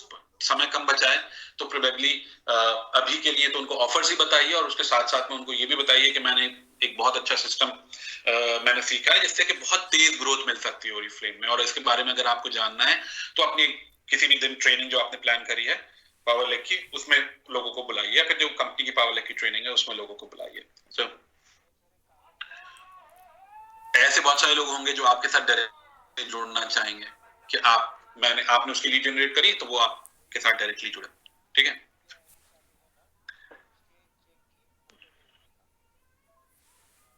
समय कम बचा है, तो प्रोबेबली अभी के लिए तो उनको ऑफर्स ही बताइए, और उसके साथ साथ में उनको ये भी बताइए कि मैंने एक बहुत अच्छा सिस्टम मैंने सीखा है जिससे कि बहुत तेज ग्रोथ मिल सकती है ओरिफ्लेम में, और इसके बारे में अगर आपको जानना है तो अपनी किसी भी दिन ट्रेनिंग जो आपने प्लान करी है पावर लेक की, उसमें लोगों को बुलाइए, या फिर जो कंपनी की पावर लेक की ट्रेनिंग है उसमें लोगों को बुलाइए। so, ऐसे बहुत सारे लोग होंगे जो आपके साथ डायरेक्टली जुड़ना चाहेंगे कि आपने उसकी लीड जनरेट करी तो वो आपके साथ डायरेक्टली जुड़े। ठीक है,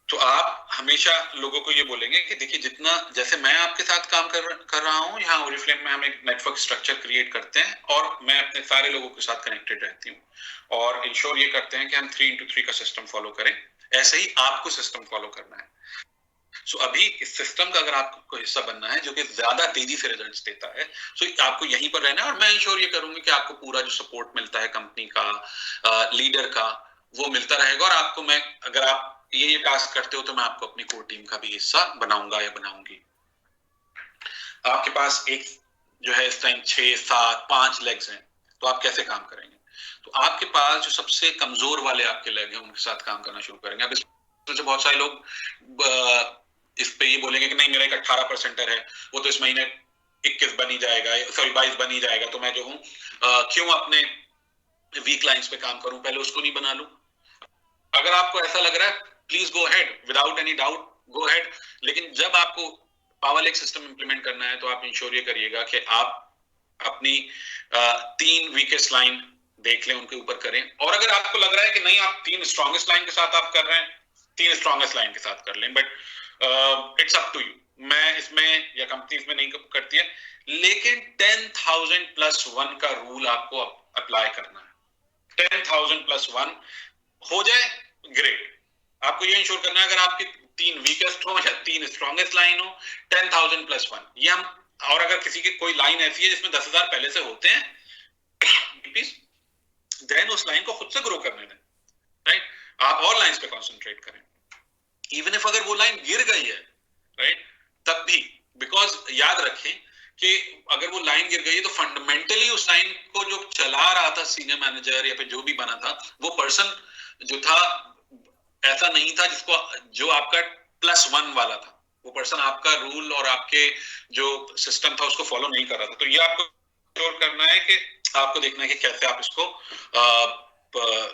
तो आप हमेशा लोगों को ये बोलेंगे कि देखिए जितना जैसे मैं आपके साथ काम कर रहा हूँ, यहाँ ओरिफ्लेम में हम एक नेटवर्क स्ट्रक्चर क्रिएट करते हैं, और मैं अपने सारे लोगों के साथ कनेक्टेड रहती हूँ, और इंश्योर ये करते हैं कि हम 3x3 का सिस्टम फॉलो करें। ऐसे ही आपको सिस्टम फॉलो करना है। सो अभी इस सिस्टम का अगर आपको हिस्सा बनना है जो कि ज्यादा तेजी से रिजल्ट्स देता है, सो आपको यहीं पर रहना है, और मैं इंश्योर ये करूंगी कि आपको पूरा जो सपोर्ट मिलता है कंपनी का, लीडर का, वो मिलता रहेगा। और आपको मैं, अगर आप ये टास्क करते हो तो मैं आपको अपनी कोर टीम का भी हिस्सा बनाऊंगा या बनाऊंगी। आपके पास एक जो है इस टाइम 6, 7, 5 लेग्स हैं, तो आप कैसे काम करेंगे? तो आपके पास जो सबसे कमजोर वाले आपके लेग हैं उनके साथ काम करना शुरू करेंगे। अब इसमें से बहुत सारे लोग इस पे ये बोलेंगे कि नहीं मेरा एक 18% है, वो तो इस महीने 21 बन ही जाएगा, सॉरी 22 बन ही जाएगा, तो मैं जो हूँ क्यों अपने वीक लाइंस पे काम करूं, पहले उसको नहीं बना लूं। अगर आपको ऐसा लग रहा है please go head, without any doubt go head, लेकिन जब आपको पावर लेक सिस्टम इंप्लीमेंट करना है तो आप इंश्योर ये करिएगा कि आप अपनी 3 वीकेस्ट लाइन देख लें, उनके ऊपर करें। और अगर आपको लग रहा है कि नहीं आप 3 स्ट्रॉन्गेस्ट लाइन के साथ आप कर रहे हैं, 3 स्ट्रॉन्गेस्ट लाइन के साथ कर लें, but it's up to you. मैं इसमें या कंपनी इसमें नहीं करती है, लेकिन 10,000+1 का रूल आपको अप्लाई करना है। 10,000+1 हो जाए ग्रेट। आपको ये इंश्योर करना है अगर आपकी 3 वीकेस्ट हो या 3 स्ट्रॉन्गेस्ट लाइन हो, 10,000+1 ये हम। और अगर किसी की कोई लाइन ऐसी है जिसमें 10,000 पहले से होते हैं, देन उस लाइन को खुद से ग्रो करने दें, राइट। आप और लाइंस पे कंसंट्रेट करें, इवन इफ अगर वो लाइन गिर गई है, राइट, तब भी, बिकॉज याद रखें कि अगर वो लाइन गिर गई है तो फंडामेंटली उस लाइन को जो चला रहा था सीनियर मैनेजर या फिर जो भी बना था, वो पर्सन जो था ऐसा नहीं था जिसको, जो आपका +1 वाला था, वो पर्सन आपका रूल और आपके जो सिस्टम था उसको फॉलो नहीं कर रहा था। तो ये आपको श्योर करना है कि आपको देखना है कि कैसे आप इसको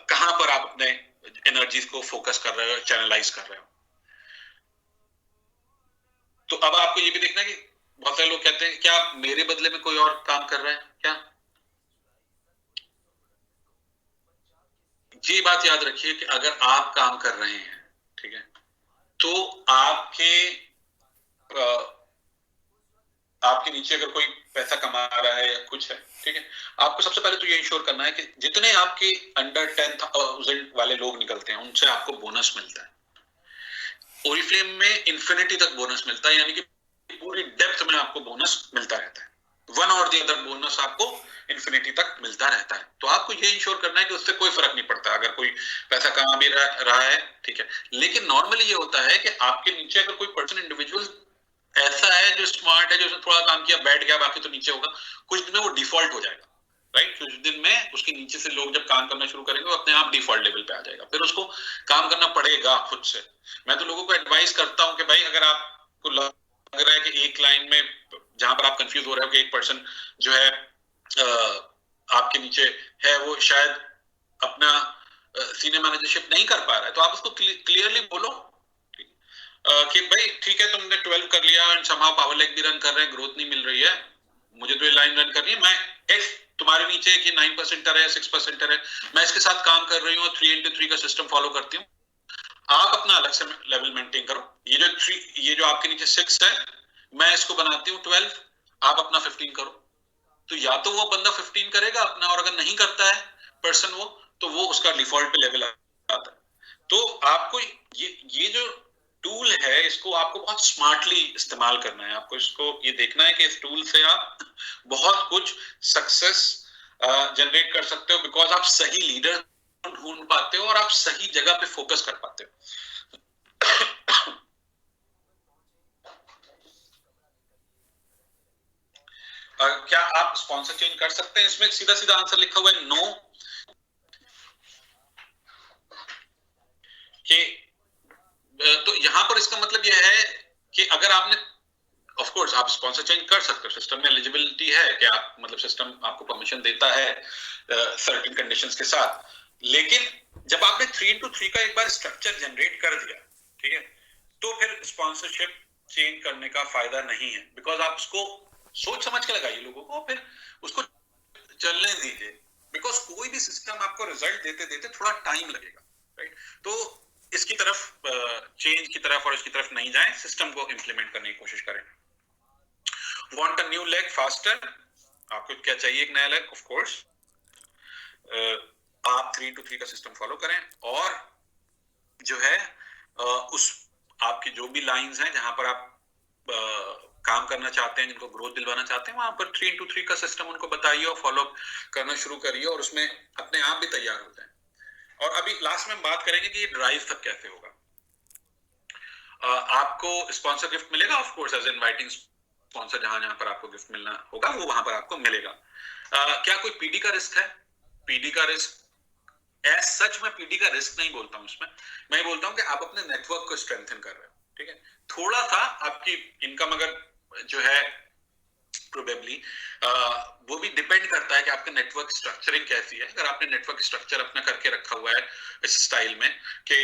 कहां पर आप अपने एनर्जीज को फोकस कर रहे हो, चैनलाइज कर रहे हो। तो अब आपको ये भी देखना है कि बहुत सारे लोग कहते हैं क्या मेरे बदले में कोई और काम कर रहा है क्या? ये बात याद रखिए कि अगर आप काम कर रहे हैं, ठीक है, तो आपके नीचे अगर कोई पैसा कमा रहा है या कुछ है, ठीक है, आपको सबसे पहले तो ये इंश्योर करना है कि जितने आपके अंडर 10,000 वाले लोग निकलते हैं उनसे आपको बोनस मिलता है। ओरिफ्लेम में इन्फिनिटी तक बोनस मिलता है, यानी कि पूरी डेप्थ में आपको बोनस मिलता रहता है, वन और दी अदर बोनस आपको इन्फिनिटी तक मिलता रहता है। तो आपको ये इंश्योर करना है कि उससे कोई फर्क नहीं पड़ता अगर कोई पैसा कमा भी रहा है, ठीक है। लेकिन नॉर्मली ये होता है कि आपके नीचे अगर कोई पर्सन इंडिविजुअल ऐसा है जो स्मार्ट है, जो उसने थोड़ा काम किया बैठ गया, बाकी तो नीचे होगा, कुछ दिन में वो डिफॉल्ट हो जाएगा, राइट। कुछ दिन में उसके नीचे से लोग जब काम करना शुरू करेंगे वो अपने आप डिफॉल्ट लेवल पे आ जाएगा, फिर उसको काम करना पड़ेगा खुद से। मैं तो लोगों को एडवाइस करता हूँ कि भाई अगर आपको लग रहा है कि एक लाइन में जहां पर आप कंफ्यूज हो रहे हो कि एक पर्सन जो है आपके नीचे है वो शायद अपना सीनियर मैनेजरशिप नहीं कर पा रहा है, तो आप उसको क्लियरली बोलो कि भाई ठीक है तुमने 12 कर लिया एंड समहाउ पावर लेग भी रन कर रहे हैं, ग्रोथ नहीं मिल रही है, मुझे तो ये लाइन रन करनी है, मैं एक्स तुम्हारे नीचे कि 9% है 6% है, मैं इसके साथ काम कर रही हूँ, 3x3 का सिस्टम फॉलो करती हूँ, आप अपना अलग से लेवल मेंटेन करो। ये जो आपके नीचे 6 है, मैं इसको बनाती हूँ 12, आप अपना 15 करो। तो या तो वो बंदा 15 करेगा अपना, और अगर नहीं करता है पर्सन वो, तो वो उसका डिफॉल्ट पे लेवल आता है। तो आपको ये जो टूल है इसको आपको बहुत स्मार्टली इस्तेमाल करना है, आपको इसको ये देखना है कि इस टूल से आप बहुत कुछ सक्सेस जनरेट कर सकते हो, बिकॉज आप सही लीडर ढूंढ पाते हो और आप सही जगह पे फोकस कर पाते हो। क्या आप स्पॉन्सर चेंज कर सकते हैं? इसमें सीधा सीधा आंसर लिखा हुआ है नो, कि तो यहां पर इसका मतलब यह है कि अगर आपने, ऑफ कोर्स आप स्पॉन्सर चेंज कर सकते हो, सिस्टम में एलिजिबिलिटी है कि आप मतलब सिस्टम आपको परमिशन देता है सर्टेन कंडीशंस के साथ, लेकिन जब आपने 3x3 का एक बार स्ट्रक्चर जनरेट कर दिया, ठीक है, तो फिर स्पॉन्सरशिप चेंज करने का फायदा नहीं है, बिकॉज आप उसको सोच समझ के लगाइए लोगों को, फिर उसको चलने दीजिए, बिकॉज कोई भी सिस्टम आपको रिजल्ट देते देते थोड़ा टाइम लगेगा, राइट। तो इसकी तरफ चेंज की तरफ और इसकी तरफ नहीं जाएं, सिस्टम को इंप्लीमेंट करने की कोशिश करें। Want a new leg faster, आपको क्या चाहिए? एक नया लेग। ऑफ कोर्स आप 3x3 का सिस्टम फॉलो करें, और जो है उस आपकी जो भी लाइंस हैं जहां पर आप काम करना चाहते हैं, जिनको ग्रोथ दिलवाना चाहते हैं, वहां पर 3x3 का सिस्टम उनको बताइए और फॉलो करना शुरू करिए, और उसमें अपने आप भी तैयार हो जाए। और अभी लास्ट में हम बात करेंगे कि ये ड्राइव तक कैसे होगा। आपको स्पॉन्सर गिफ्ट मिलेगा, of course as inviting sponsor, जहां जहां पर आपको गिफ्ट मिलना होगा वो वहां पर आपको मिलेगा। क्या कोई पीडी का रिस्क है? पीडी का रिस्क एज सच मैं पीडी का रिस्क नहीं बोलता हूं, इसमें मैं बोलता हूं कि आप अपने नेटवर्क को स्ट्रेंथन कर रहे हो, ठीक है। थोड़ा सा आपकी इनकम अगर जो है प्रोबेबली वो भी डिपेंड करता है कि आपका नेटवर्क स्ट्रक्चरिंग कैसी है। अगर आपने नेटवर्क स्ट्रक्चर अपना करके रखा हुआ है इस स्टाइल में कि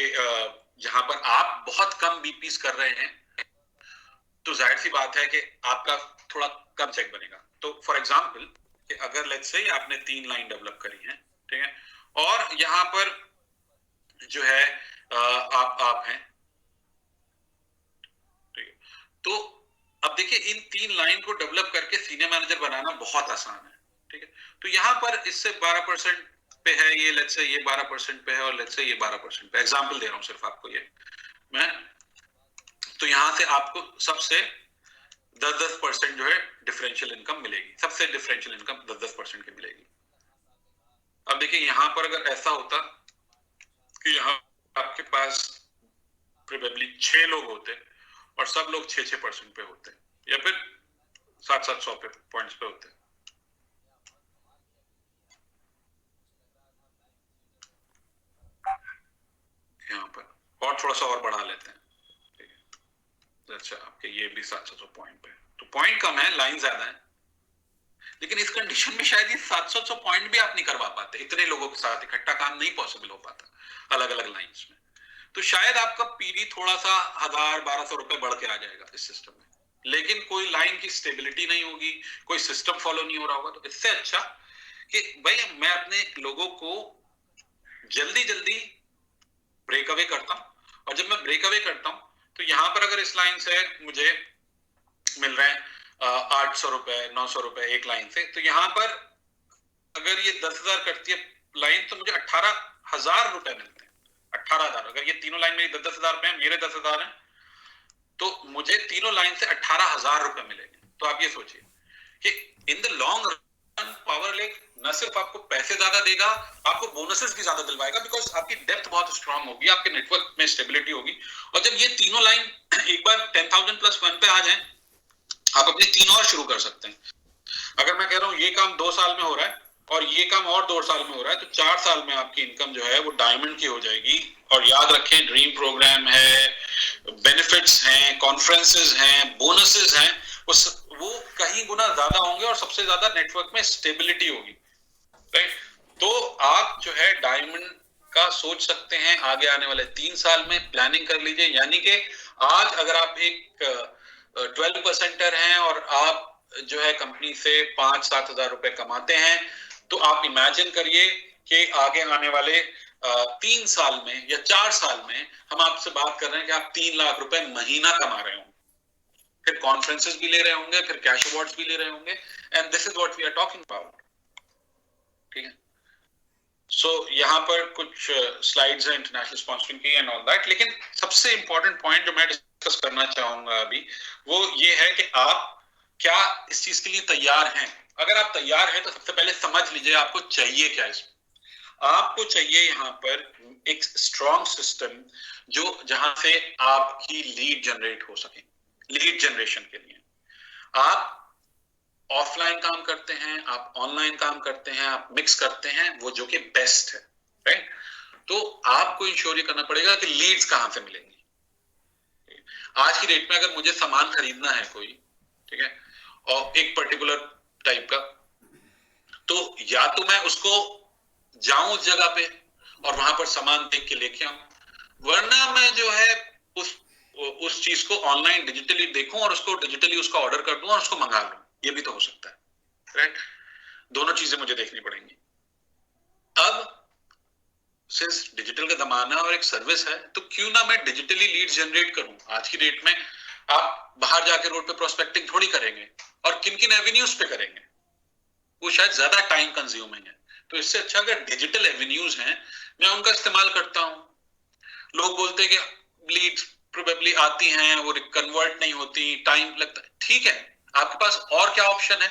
जहां पर आप बहुत कम बीपीस कर रहे हैं, तो जाहिर सी बात है कि आपका थोड़ा कम चेक बनेगा। तो फॉर एग्जांपल कि अगर लेट्स से आपने 3 लाइन डेवलप करी है, ठीक है, और यहां पर जो है आप हैं, ठीक है, तो अब देखिए इन 3 लाइन को डेवलप करके सीनियर मैनेजर बनाना बहुत आसान है, ठीक है। तो यहां पर इससे 12% पे है ये, लेट्स से ये 12% पे है, और लेट्स से ये 12% पे, एग्जांपल दे रहा हूं सिर्फ आपको ये मैं। तो यहां से आपको सबसे 10% जो है डिफरेंशियल इनकम मिलेगी, सबसे डिफरेंशियल इनकम 10% की मिलेगी। अब देखिए यहां पर अगर ऐसा होता कि यहां आपके पास प्रोबेबली 6 लोग होते और सब लोग 6% पे होते, या फिर 700 पे पॉइंट्स पे होते, यहाँ पर और थोड़ा सा और बढ़ा लेते हैं, ठीक है। अच्छा आपके ये भी 700 पॉइंट पे, तो पॉइंट कम है, लाइन ज्यादा है, लेकिन इस कंडीशन में शायद ये 700 पॉइंट भी आप नहीं करवा पाते, इतने लोगों के साथ इकट्ठा काम नहीं पॉसिबल हो पाता अलग अलग लाइंस में। तो शायद आपका पीडी थोड़ा सा 1000-1200 रुपए बढ़ के आ जाएगा इस सिस्टम में, लेकिन कोई लाइन की स्टेबिलिटी नहीं होगी, कोई सिस्टम फॉलो नहीं हो रहा होगा। तो इससे अच्छा कि भाई मैं अपने लोगों को जल्दी जल्दी ब्रेक अवे करता हूं, और जब मैं ब्रेक अवे करता हूं तो यहां पर अगर इस लाइन से मुझे मिल रहे हैं 800 रुपए 900 रुपए एक लाइन से, तो यहां पर अगर ये 10,000 करती है लाइन तो मुझे 18,000 रुपए मिलते हैं। 18,000, अगर ये तीनों लाइन मेरी 10,000 रुपए है, मेरे 10,000 है, तो मुझे तीनों लाइन से 18,000 रुपए मिलेंगे। तो आप ये सोचिए कि in the long run power lake न सिर्फ आपको पैसे ज्यादा देगा, आपको बोनसेस भी ज्यादा दिलवाएगा, बिकॉज आपकी डेप्थ बहुत स्ट्रांग होगी, आपके नेटवर्क में स्टेबिलिटी होगी। और जब ये तीनों लाइन एक बार 10,000+1 पे आ जाए, आप अपनी 3 और शुरू कर सकते हैं। अगर मैं कह रहा हूँ ये काम 2 साल में हो रहा है और ये काम और 2 साल में हो रहा है, तो 4 साल में आपकी इनकम जो है वो डायमंड की हो जाएगी। और याद रखें, ड्रीम प्रोग्राम है, बेनिफिट्स हैं, कॉन्फ्रेंसेस हैं, बोनसेस हैं, वो कहीं गुना ज्यादा होंगे और सबसे ज्यादा नेटवर्क में स्टेबिलिटी होगी, राइट? तो आप जो है डायमंड का सोच सकते हैं आगे आने वाले 3 साल में, प्लानिंग कर लीजिए। यानी कि आज अगर आप एक 12%er हैं और आप जो है कंपनी से 5-7 हजार रुपए कमाते हैं, तो आप इमेजिन करिए कि आगे आने वाले 3 साल में या 4 साल में हम आपसे बात कर रहे हैं कि आप 3 लाख रुपए महीना कमा रहे होंगे, फिर कॉन्फ्रेंसेस भी ले रहे होंगे, फिर कैश अवार्ड्स भी ले रहे होंगे, and this is what we are talking about. ठीक है, सो यहाँ पर कुछ स्लाइड्स हैं इंटरनेशनल स्पॉन्सरिंग की एंड ऑल दैट, लेकिन सबसे इंपॉर्टेंट पॉइंट जो मैं डिस्कस करना चाहूंगा अभी, वो ये है कि आप क्या इस चीज के लिए तैयार हैं। अगर आप तैयार हैं तो सबसे पहले समझ लीजिए आपको चाहिए क्या। इसमें आपको चाहिए यहाँ पर एक स्ट्रॉन्ग सिस्टम, जो जहां से आपकी लीड जनरेट हो सके। लीड जनरेशन के लिए आप ऑफलाइन काम करते हैं, आप ऑनलाइन काम करते हैं, आप मिक्स करते हैं, वो जो कि बेस्ट है, राइट? तो आपको इंश्योर ये करना पड़ेगा कि लीड्स कहां से मिलेंगी। आज की डेट में अगर मुझे सामान खरीदना है कोई, ठीक है, और एक पर्टिकुलर टाइप का, तो या तो मैं उसको जाऊं उस जगह पे और वहां पर सामान देख के लेके आऊं, वरना मैं जो है उस चीज को ऑनलाइन डिजिटली देखूं और उसको डिजिटली उसका ऑर्डर कर दूं और उसको मंगा लूं। ये भी तो हो सकता है, राइट? दोनों चीजें मुझे देखनी पड़ेंगी। अब सिंस डिजिटल का जमाना और एक सर्विस है, तो क्यों ना मैं डिजिटली लीड जनरेट करूं। आज की डेट में आप बाहर जाके रोड पे प्रोस्पेक्टिंग थोड़ी करेंगे, और किन किन एवेन्यूज पे करेंगे, वो शायद ज्यादा टाइम कंज्यूमिंग है। तो इससे अच्छा अगर डिजिटल एवेन्यूज हैं, मैं उनका इस्तेमाल करता हूं। लोग बोलते हैं कि लीड्स प्रोबेबली आती हैं, वो कन्वर्ट नहीं होती, टाइम लगता है। ठीक है, आपके पास और क्या ऑप्शन है?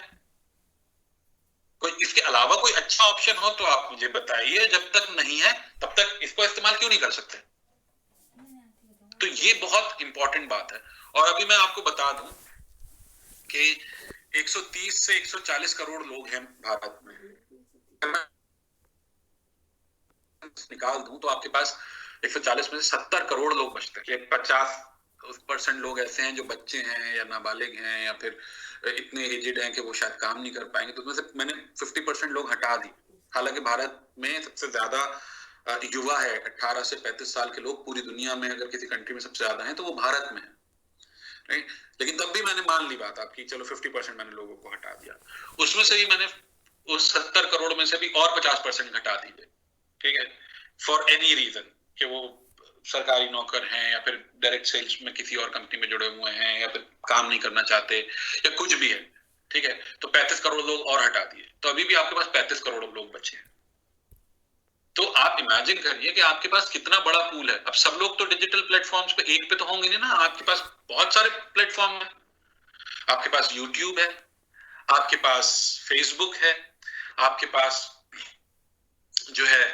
कोई इसके अलावा कोई अच्छा ऑप्शन हो तो आप मुझे बताइए। जब तक नहीं है तब तक इसको इस्तेमाल क्यों नहीं कर सकते? तो ये बहुत इंपॉर्टेंट बात है। और अभी मैं आपको बता दूं कि 130 से 140 करोड़ लोग हैं भारत में। निकाल दूं तो आपके पास 140 में से 70 करोड़ लोग बचते हैं। 50% लोग ऐसे हैं जो बच्चे हैं या नाबालिग हैं या फिर इतने एजेड हैं कि वो शायद काम नहीं कर पाएंगे। तो उसमें से मैंने 50% लोग हटा दी। हालांकि भारत में सबसे ज्यादा युवा है, 18 से 35 साल के लोग पूरी दुनिया में अगर किसी कंट्री में सबसे ज्यादा हैं तो वो भारत में है, राइट? लेकिन तब भी मैंने मान ली बात आपकी, चलो 50% मैंने लोगों को हटा दिया। उसमें से ही मैंने उस 70 करोड़ में से भी और 50% घटा दिए, ठीक है, फॉर एनी रीजन, कि वो सरकारी नौकर हैं या फिर डायरेक्ट सेल्स में किसी और कंपनी में जुड़े हुए हैं या फिर काम नहीं करना चाहते या कुछ भी है, ठीक है। तो 35 करोड़ लोग और हटा दिए, तो अभी भी आपके पास 35 करोड़ लोग बचे हैं। तो आप इमेजिन करिए कि आपके पास कितना बड़ा पूल है। अब सब लोग तो डिजिटल प्लेटफॉर्म्स पे एक पे तो होंगे नहीं ना, आपके पास बहुत सारे प्लेटफॉर्म है। आपके पास यूट्यूब है, आपके पास फेसबुक है, आपके पास जो है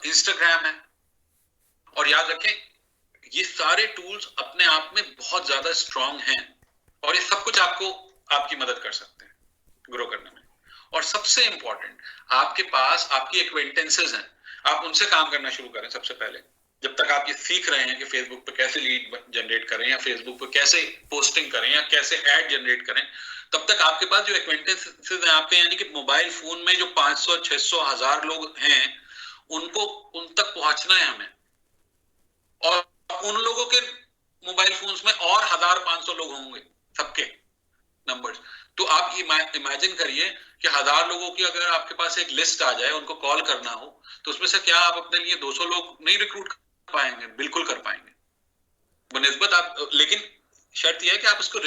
इंस्टाग्राम है। और याद रखें, ये सारे टूल्स अपने आप में बहुत ज्यादा स्ट्रांग हैं और ये सब कुछ आपको आपकी मदद कर सकते हैं ग्रो करने में। और सबसे इंपॉर्टेंट, आपके पास आपकी एक्वेंटेंसेस हैं, आप उनसे काम करना शुरू करें सबसे पहले। जब तक आप ये सीख रहे हैं कि फेसबुक पे कैसे लीड जनरेट करें या फेसबुक पे कैसे पोस्टिंग करें या कैसे एड जनरेट करें, तब तक आपके पास जो एक्वेंटेंसेस हैं आपके, यानी कि मोबाइल फोन में जो 500, 600, 1000 लोग हैं, उनको उन तक पहुंचना है हमें। और उन लोगों के मोबाइल फोन्स में और 1500 लोग होंगे, सबके नंबर्स। तो आप इमेजिन करिए कि 1000 लोगों की अगर आपके पास एक लिस्ट आ जाए, उनको कॉल करना हो, तो उसमें से क्या आप अपने लिए 200 लोग नहीं रिक्रूट कर पाएंगे? बिल्कुल कर पाएंगे बनिस्बत आप। लेकिन शर्त यह है कि आप इसको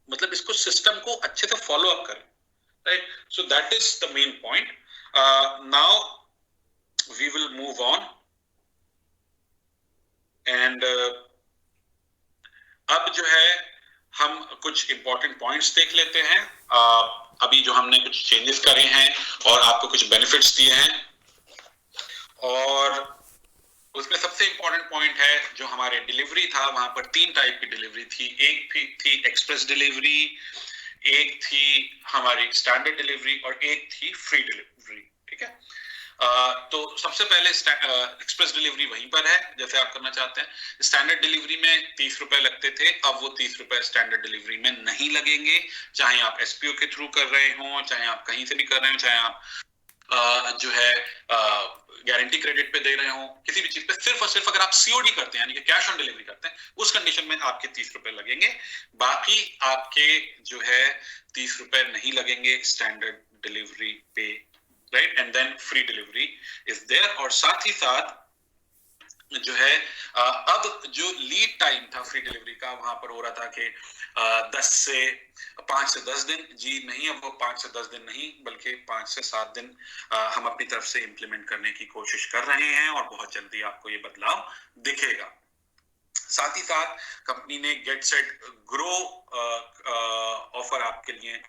मतलब इसको सिस्टम को अच्छे से फॉलो अप करें, right? So that is the main point. Now we will move on and अब जो है हम कुछ इंपॉर्टेंट पॉइंट्स देख लेते हैं। अभी जो हमने कुछ चेंजेस करे हैं और आपको कुछ बेनिफिट्स दिए हैं, और उसमें सबसे इंपॉर्टेंट पॉइंट है जो हमारे डिलीवरी था, वहां पर 3 टाइप की डिलीवरी थी। एक थी एक्सप्रेस डिलीवरी, एक थी हमारी स्टैंडर्ड डिलीवरी, और एक थी फ्री डिलीवरी। ठीक है, तो सबसे पहले एक्सप्रेस डिलीवरी वहीं पर है जैसे आप करना चाहते हैं। स्टैंडर्ड डिलीवरी में 30 रुपए लगते थे, अब वो 30 रुपए स्टैंडर्ड डिलीवरी में नहीं लगेंगे, चाहे आप एसपीओ के थ्रू कर रहे हो, चाहे आप कहीं से भी कर रहे हो, चाहे आप जो है गारंटी क्रेडिट पे दे रहे हो, किसी भी चीज पे। सिर्फ और सिर्फ अगर आप सीओडी करते हैं यानी कि कैश ऑन डिलीवरी करते हैं, उस कंडीशन में आपके 30 रुपए लगेंगे। बाकी आपके जो है 30 रुपए नहीं लगेंगे स्टैंडर्ड डिलीवरी पे, right. And then free delivery is there. और साथ ही साथ जो है अब जो लीड टाइम था फ्री डिलीवरी का, वहां पर हो रहा था कि 5 से 10 दिन। जी नहीं, अब वो 5 से 10 दिन नहीं, बल्कि 5 से 7 दिन हम अपनी तरफ से इंप्लीमेंट करने की कोशिश कर रहे हैं, और बहुत जल्दी आपको ये बदलाव दिखेगा। साथ ही साथ कंपनी ने गेट सेट ग्रो ऑफर आपके लिए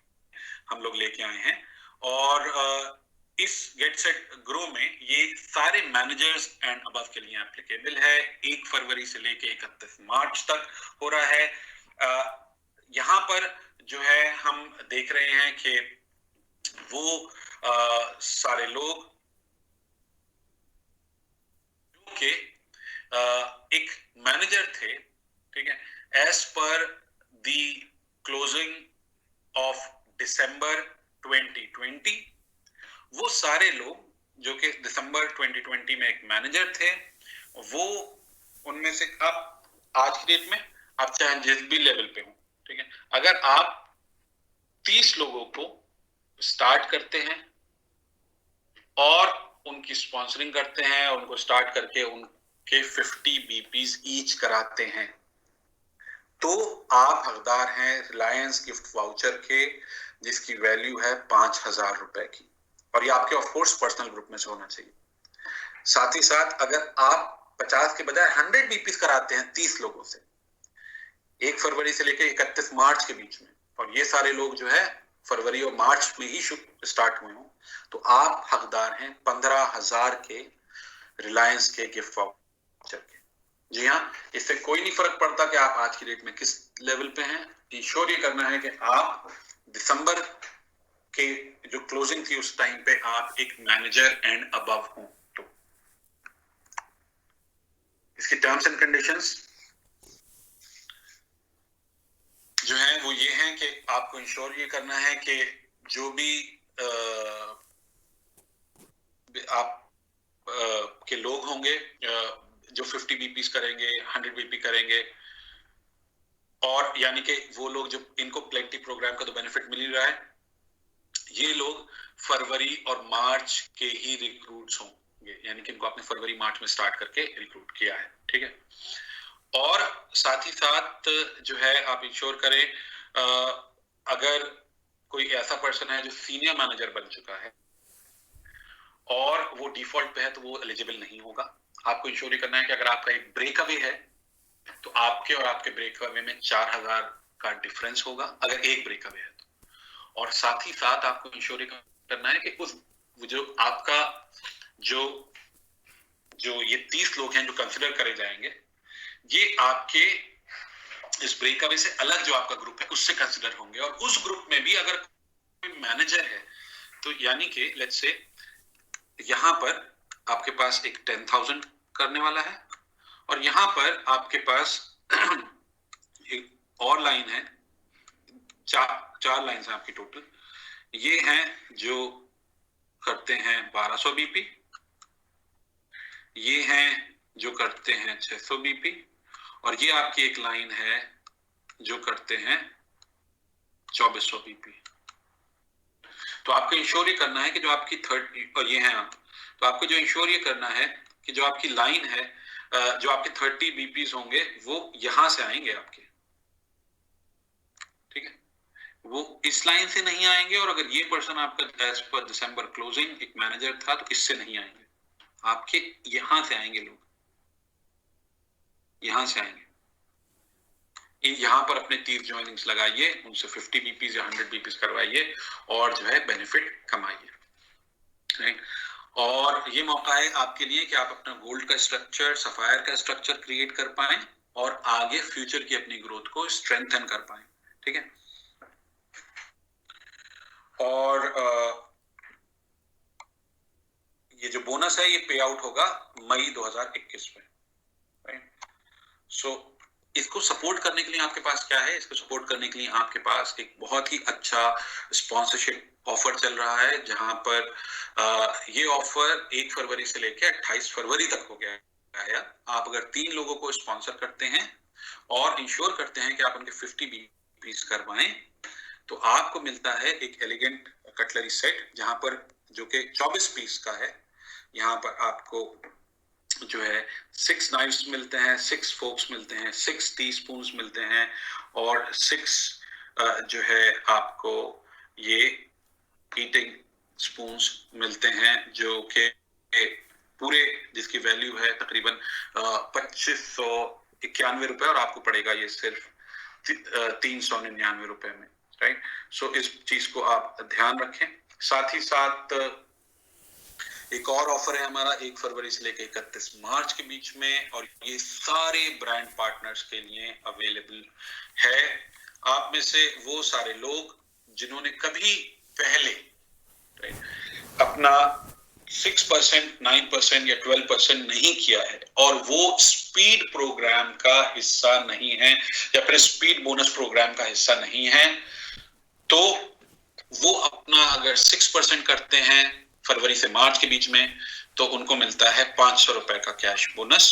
हम लोग लेके आए हैं, और इस गेट सेट ग्रो में ये सारे मैनेजर्स एंड अबव के लिए एप्लीकेबल है। 1 फरवरी से लेके 31 मार्च तक हो रहा है। यहाँ पर जो है हम देख रहे हैं कि वो सारे लोग जो कि एक मैनेजर थे, ठीक है, as per the closing of December 2020, वो सारे लोग जो कि दिसंबर 2020 में एक मैनेजर थे, वो उनमें से आप आज की डेट में आप चाहे जिस भी लेवल पे हो, ठीक है, अगर आप 30 लोगों को स्टार्ट करते हैं और उनकी स्पॉन्सरिंग करते हैं, उनको स्टार्ट करके उनके 50 बीपीज ईच कराते हैं, तो आप हकदार हैं रिलायंस गिफ्ट वाउचर के, जिसकी वैल्यू है 5,000 रुपए की, और ये आपके ऑफ कोर्स पर्सनल ग्रुप में से होना चाहिए। साथ ही साथ अगर आप 50 के बजाय 100 बीपीस कराते हैं 30 लोगों से 1 फरवरी से लेकर 31 मार्च के बीच में, और ये सारे लोग जो है फरवरी और मार्च में ही स्टार्ट हुए हो, तो आप हकदार हैं 15,000 के रिलायंस के गिफ्ट वाउचर के। जी हाँ, इससे कोई नहीं फर्क पड़ता कि आप आज की डेट में किस लेवल पे हैं। इंश्योर ये करना है कि आप दिसंबर के जो क्लोजिंग थी उस टाइम पे आप एक मैनेजर एंड अबव हो। तो इसकी टर्म्स एंड कंडीशंस जो है वो ये हैं कि आपको इंश्योर ये करना है कि जो भी आप के लोग होंगे जो 50 बीपीस करेंगे, 100 बीपी करेंगे, और यानी कि वो लोग जो इनको प्लेंटी प्रोग्राम का तो बेनिफिट मिल ही रहा है, ये लोग फरवरी और मार्च के ही रिक्रूट्स होंगे, यानी कि इनको आपने फरवरी मार्च में स्टार्ट करके रिक्रूट किया है, ठीक है। और साथ ही साथ जो है आप इंश्योर करें अगर कोई ऐसा पर्सन है जो सीनियर मैनेजर बन चुका है और वो डिफॉल्ट पे है तो वो एलिजिबल नहीं होगा। आपको इंश्योर करना है कि अगर आपका एक ब्रेक अवे है तो आपके और आपके ब्रेक अवे में 4,000 का डिफरेंस होगा अगर एक ब्रेक अवे है तो। और साथ ही साथ आपको इंश्योर करना है कि उस जो आपका जो ये 30 लोग हैं जो कंसिडर करे जाएंगे, ये आपके इस ब्रेक अवे से अलग जो आपका ग्रुप है उससे कंसिडर होंगे, और उस ग्रुप में भी अगर कोई मैनेजर है तो यानी कि लेट्स से यहां पर आपके पास एक 10,000 करने वाला है, और यहां पर आपके पास एक और लाइन है, चार लाइन है आपकी टोटल। ये हैं जो करते हैं 1200 बीपी, ये हैं जो करते हैं 600 बीपी, और ये आपकी एक लाइन है जो करते हैं 2400 बीपी। तो आपको इंश्योर ये करना है कि जो आपकी 30, और ये हैं आप, तो आपको जो इंश्योर ये करना है कि जो आपकी लाइन है, जो आपके 30 बीपीज होंगे वो यहां से आएंगे आपके, ठीक है, वो इस लाइन से नहीं आएंगे। और अगर ये पर्सन आपका एज पर दिसंबर क्लोजिंग एक मैनेजर था तो इससे नहीं आएंगे, आपके यहां से आएंगे लोग, यहां से आएंगे। यहाँ पर अपने 30 ज्वाइनिंग्स लगाइए, उनसे 50 बीपीज या 100 बीपीज करवाइए और जो है बेनिफिट कमाइए, राइट। और ये मौका है आपके लिए कि आप अपना गोल्ड का स्ट्रक्चर, सफायर का स्ट्रक्चर क्रिएट कर पाएं और आगे फ्यूचर की अपनी ग्रोथ को स्ट्रेंथन कर पाएं, ठीक है। और ये जो बोनस है ये पे आउट होगा मई 2021 में, राइट। सो इसको सपोर्ट करने के लिए आपके पास क्या है? इसको सपोर्ट करने के लिए आपके पास एक बहुत ही अच्छा स्पॉन्सरशिप ऑफर चल रहा है, जहां पर ये ऑफर 1 फरवरी से लेकर 28 फरवरी तक हो गया है। आप अगर 3 लोगों को स्पॉन्सर करते हैं और इंश्योर करते हैं कि आप उनके 50 बीपीस करवाएं, तो आपको मिलता है एक एलिगेंट कटलरी सेट, जहां पर जो कि 24 पीस का है। यहाँ पर आपको जो है 6 नाइफ्स मिलते हैं, 6 फोक्स मिलते हैं, 6 टीस्पून्स मिलते हैं और 6 जो है आपको ये ईटिंग स्पून्स मिलते हैं, जो कि पूरे जिसकी वैल्यू है तकरीबन 2591 रुपए, और आपको पड़ेगा ये सिर्फ 399 रुपए में, राइट। सो इस चीज को आप ध्यान रखें। साथ ही साथ एक और ऑफर है हमारा 1 फरवरी से लेकर 31 मार्च के बीच में, और ये सारे ब्रांड पार्टनर्स के लिए अवेलेबल है। आप में से वो सारे लोग जिन्होंने कभी पहले अपना 6%, 9% या 12% नहीं किया है और वो स्पीड प्रोग्राम का हिस्सा नहीं है या फिर स्पीड बोनस प्रोग्राम का हिस्सा नहीं है, तो वो अपना अगर 6% करते हैं फरवरी से मार्च के बीच में, तो उनको मिलता है 500 रुपए का कैश बोनस।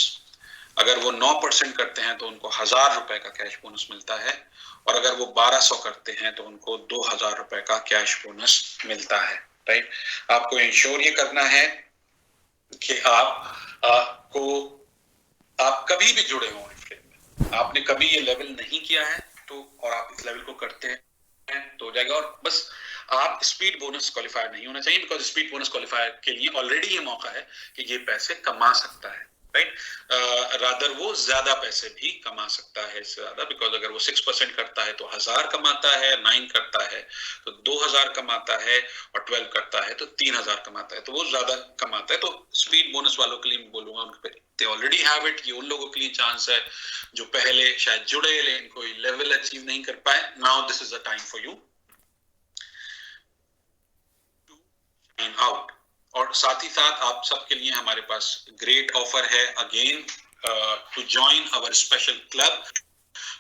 अगर वो 9% करते हैं तो उनको 1000 रुपए का कैश बोनस मिलता है, और अगर वो 1200 करते हैं तो उनको 2000 रुपए का कैश बोनस मिलता है, राइट। आपको इंश्योर ये करना है कि आप कभी भी जुड़े हो फ्रेम में, आपने कभी ये लेवल नहीं किया है तो, और आप इस लेवल को करते हैं तो हो जाएगा। और बस आप स्पीड बोनस क्वालिफायर नहीं होना चाहिए, बिकॉज स्पीड बोनस क्वालिफायर के लिए ऑलरेडी ये मौका है कि ये पैसे कमा सकता है, राइट। रादर वो ज्यादा पैसे भी कमा सकता है इससे ज्यादा, बिकॉज अगर वो 6% करता है तो 1000 कमाता है, 9 करता है तो 2000 कमाता है, और 12 करता है तो 3000 कमाता है, तो वो ज्यादा कमाता है। तो स्पीड बोनस वालों के लिए मैं बोलूंगा दे ऑलरेडी हैव इट, ये उन लोगों के लिए चांस है जो पहले शायद जुड़े लेकिन कोई लेवल अचीव नहीं कर पाए। Now this is the time for you out. और साथ ही साथ आप सबके लिए हमारे पास ग्रेट ऑफर है again to join our special club.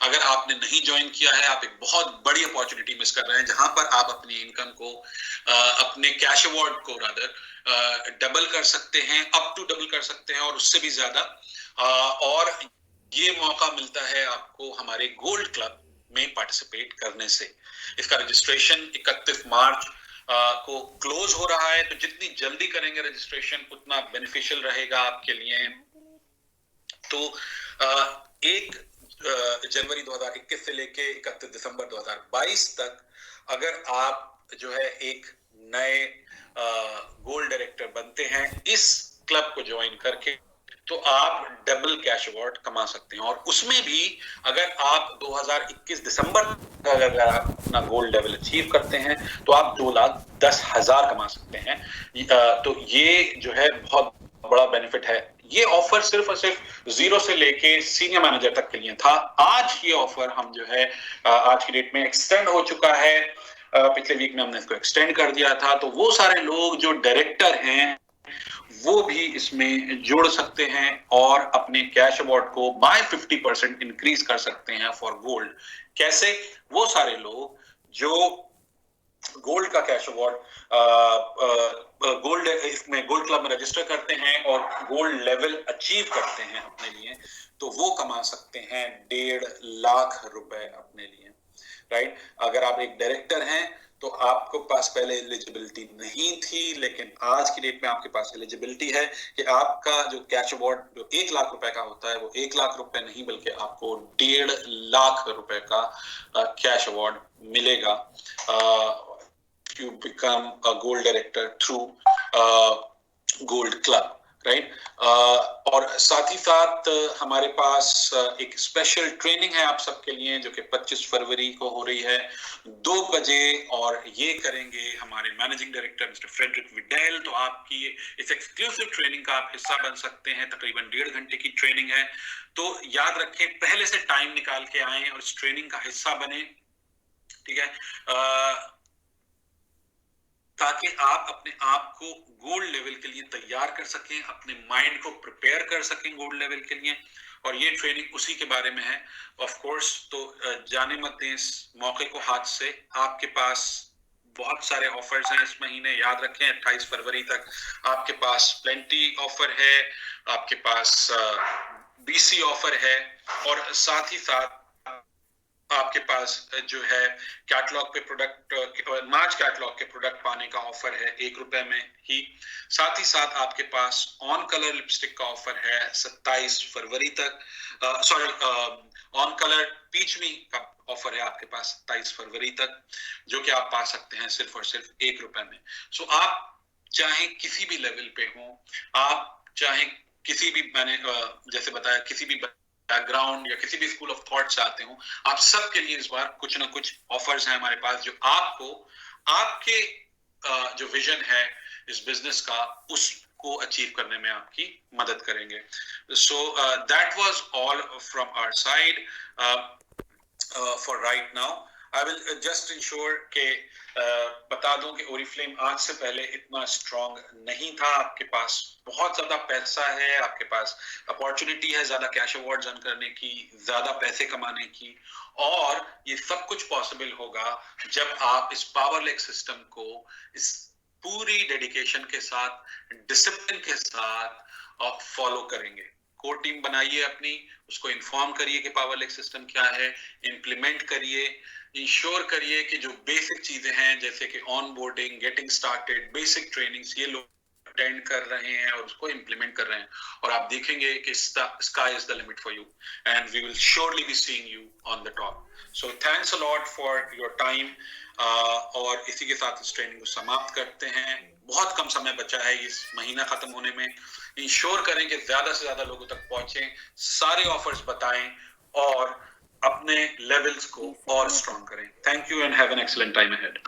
अगर आपने नहीं ज्वाइन किया है, आप एक बहुत बड़ी अपॉर्चुनिटी मिस कर रहे हैं, जहां पर आप अपनी इनकम को अपने कैश अवार्ड को रादर डबल कर सकते हैं, अप टू डबल कर सकते हैं और उससे भी ज्यादा। और ये मौका मिलता है आपको हमारे गोल्ड क्लब में पार्टिसिपेट करने से। इसका रजिस्ट्रेशन 31 मार्च को क्लोज हो रहा है, तो जितनी जल्दी करेंगे रजिस्ट्रेशन उतना बेनिफिशियल रहेगा आपके लिए। तो 1 जनवरी 2021 से लेके 31 दिसंबर 2022 तक अगर आप जो है एक नए गोल्ड डायरेक्टर बनते हैं इस क्लब को ज्वाइन करके, तो आप डबल कैश अवार्ड कमा सकते हैं। और उसमें भी अगर आप 2021 दिसंबर अगर आप अपना गोल्ड लेवल अचीव करते हैं तो आप 2,10,000 कमा सकते हैं। तो ये जो है बहुत बड़ा बेनिफिट है। ये ऑफर सिर्फ और सिर्फ 0 से लेके सीनियर मैनेजर तक के लिए था। आज ये ऑफर हम जो है आज की डेट में एक्सटेंड हो चुका है। पिछले वीक में हमने इसको एक्सटेंड कर दिया था, तो वो सारे लोग जो डायरेक्टर हैं वो भी इसमें जुड़ सकते हैं और अपने कैश अवार्ड को बाय 50% इंक्रीज कर सकते हैं फॉर गोल्ड। कैसे? वो सारे लोग जो गोल्ड का कैश अवार्ड गोल्ड इसमें गोल्ड क्लब में रजिस्टर करते हैं और गोल्ड लेवल अचीव करते हैं अपने लिए, तो वो कमा सकते हैं 1.5 लाख रुपए अपने लिए, राइट। अगर आप एक डायरेक्टर हैं तो आपको पास पहले एलिजिबिलिटी नहीं थी, लेकिन आज की डेट में आपके पास एलिजिबिलिटी है कि आपका जो कैश अवार्ड जो 1 लाख रुपए का होता है वो 1 लाख रुपए नहीं बल्कि आपको 1.5 लाख रुपए का कैश अवार्ड मिलेगा। You become a gold director through gold club, right. और साथ ही साथ हमारे पास एक स्पेशल ट्रेनिंग है आप सबके लिए जो कि 25 फरवरी को हो रही है 2 बजे, और ये करेंगे हमारे managing director mister Frederick Widell. तो आपकी इस एक्सक्लूसिव ट्रेनिंग का आप हिस्सा बन सकते हैं। तकरीबन 1.5 घंटे की ट्रेनिंग है, तो याद रखें पहले से टाइम निकाल के आए और इस ट्रेनिंग का हिस्सा बने, ठीक है, ताकि आप अपने आप को गोल्ड लेवल के लिए तैयार कर सकें, अपने माइंड को प्रिपेयर कर सकें गोल्ड लेवल के लिए। और ये ट्रेनिंग उसी के बारे में है ऑफ कोर्स। तो जाने मत दें इस मौके को हाथ से। आपके पास बहुत सारे ऑफर्स हैं इस महीने, याद रखें 28 फरवरी तक आपके पास प्लेंटी ऑफर है, आपके पास बीसी ऑफर है, और साथ ही साथ आपके पास जो है कैटलॉग पे प्रोडक्ट, मार्च कैटलॉग के प्रोडक्ट पाने का ऑफर है 1 रुपए में ही। साथ ही साथ आपके पास ऑन कलर लिपस्टिक का ऑफर है 27 फरवरी तक, सॉरी ऑन कलर पीच मी का ऑफर है आपके पास 27 फरवरी तक, जो कि आप पा सकते हैं सिर्फ और सिर्फ 1 रुपए में। सो आप चाहे किसी भी लेवल पे हो, आप चाहे किसी भी, मैंने जैसे बताया किसी भी बैकग्राउंड या किसी भी स्कूल ऑफ थॉट से आते हो, आप सबके लिए इस बार कुछ ना कुछ ऑफर्स हैं हमारे पास जो आपको आपके जो विजन है इस बिजनेस का उसको अचीव करने में आपकी मदद करेंगे। So that was all from our side for right now. I will just ensure के बता दूं कि ओरिफ्लेम आज से पहले इतना स्ट्रांग नहीं था। आपके पास बहुत ज्यादा पैसा है, आपके पास अपॉर्चुनिटी है ज्यादा कैश अवार्ड अर्न करने की, ज्यादा पैसे कमाने की, और ये सब कुछ पॉसिबल होगा जब आप इस पावर लेक सिस्टम को इस पूरी डेडिकेशन के साथ, डिसिप्लिन के साथ फॉलो करेंगे। कोर टीम बनाइए अपनी, उसको इन्फॉर्म करिए कि पावर लेक सिस्टम क्या है, इंप्लीमेंट करिए, इंश्योर करिए कि जो बेसिक चीजें हैं जैसे कि on boarding, getting started, basic trainings, ये लोग अटेंड कर रहे हैं और उसको इंप्लीमेंट कर रहे हैं, और आप देखेंगे कि sky is the limit for you and we will surely be seeing you on the top. So thanks a lot for your time, और इसी के साथ इस ट्रेनिंग को समाप्त करते हैं। बहुत कम समय बचा है इस महीना खत्म होने में। इंश्योर करें कि ज्यादा से ज्यादा लोगों तक पहुंचे, सारे ऑफर्स बताएं और अपने लेवल्स को और स्ट्रॉन्ग करें। Thank you and have an excellent time ahead.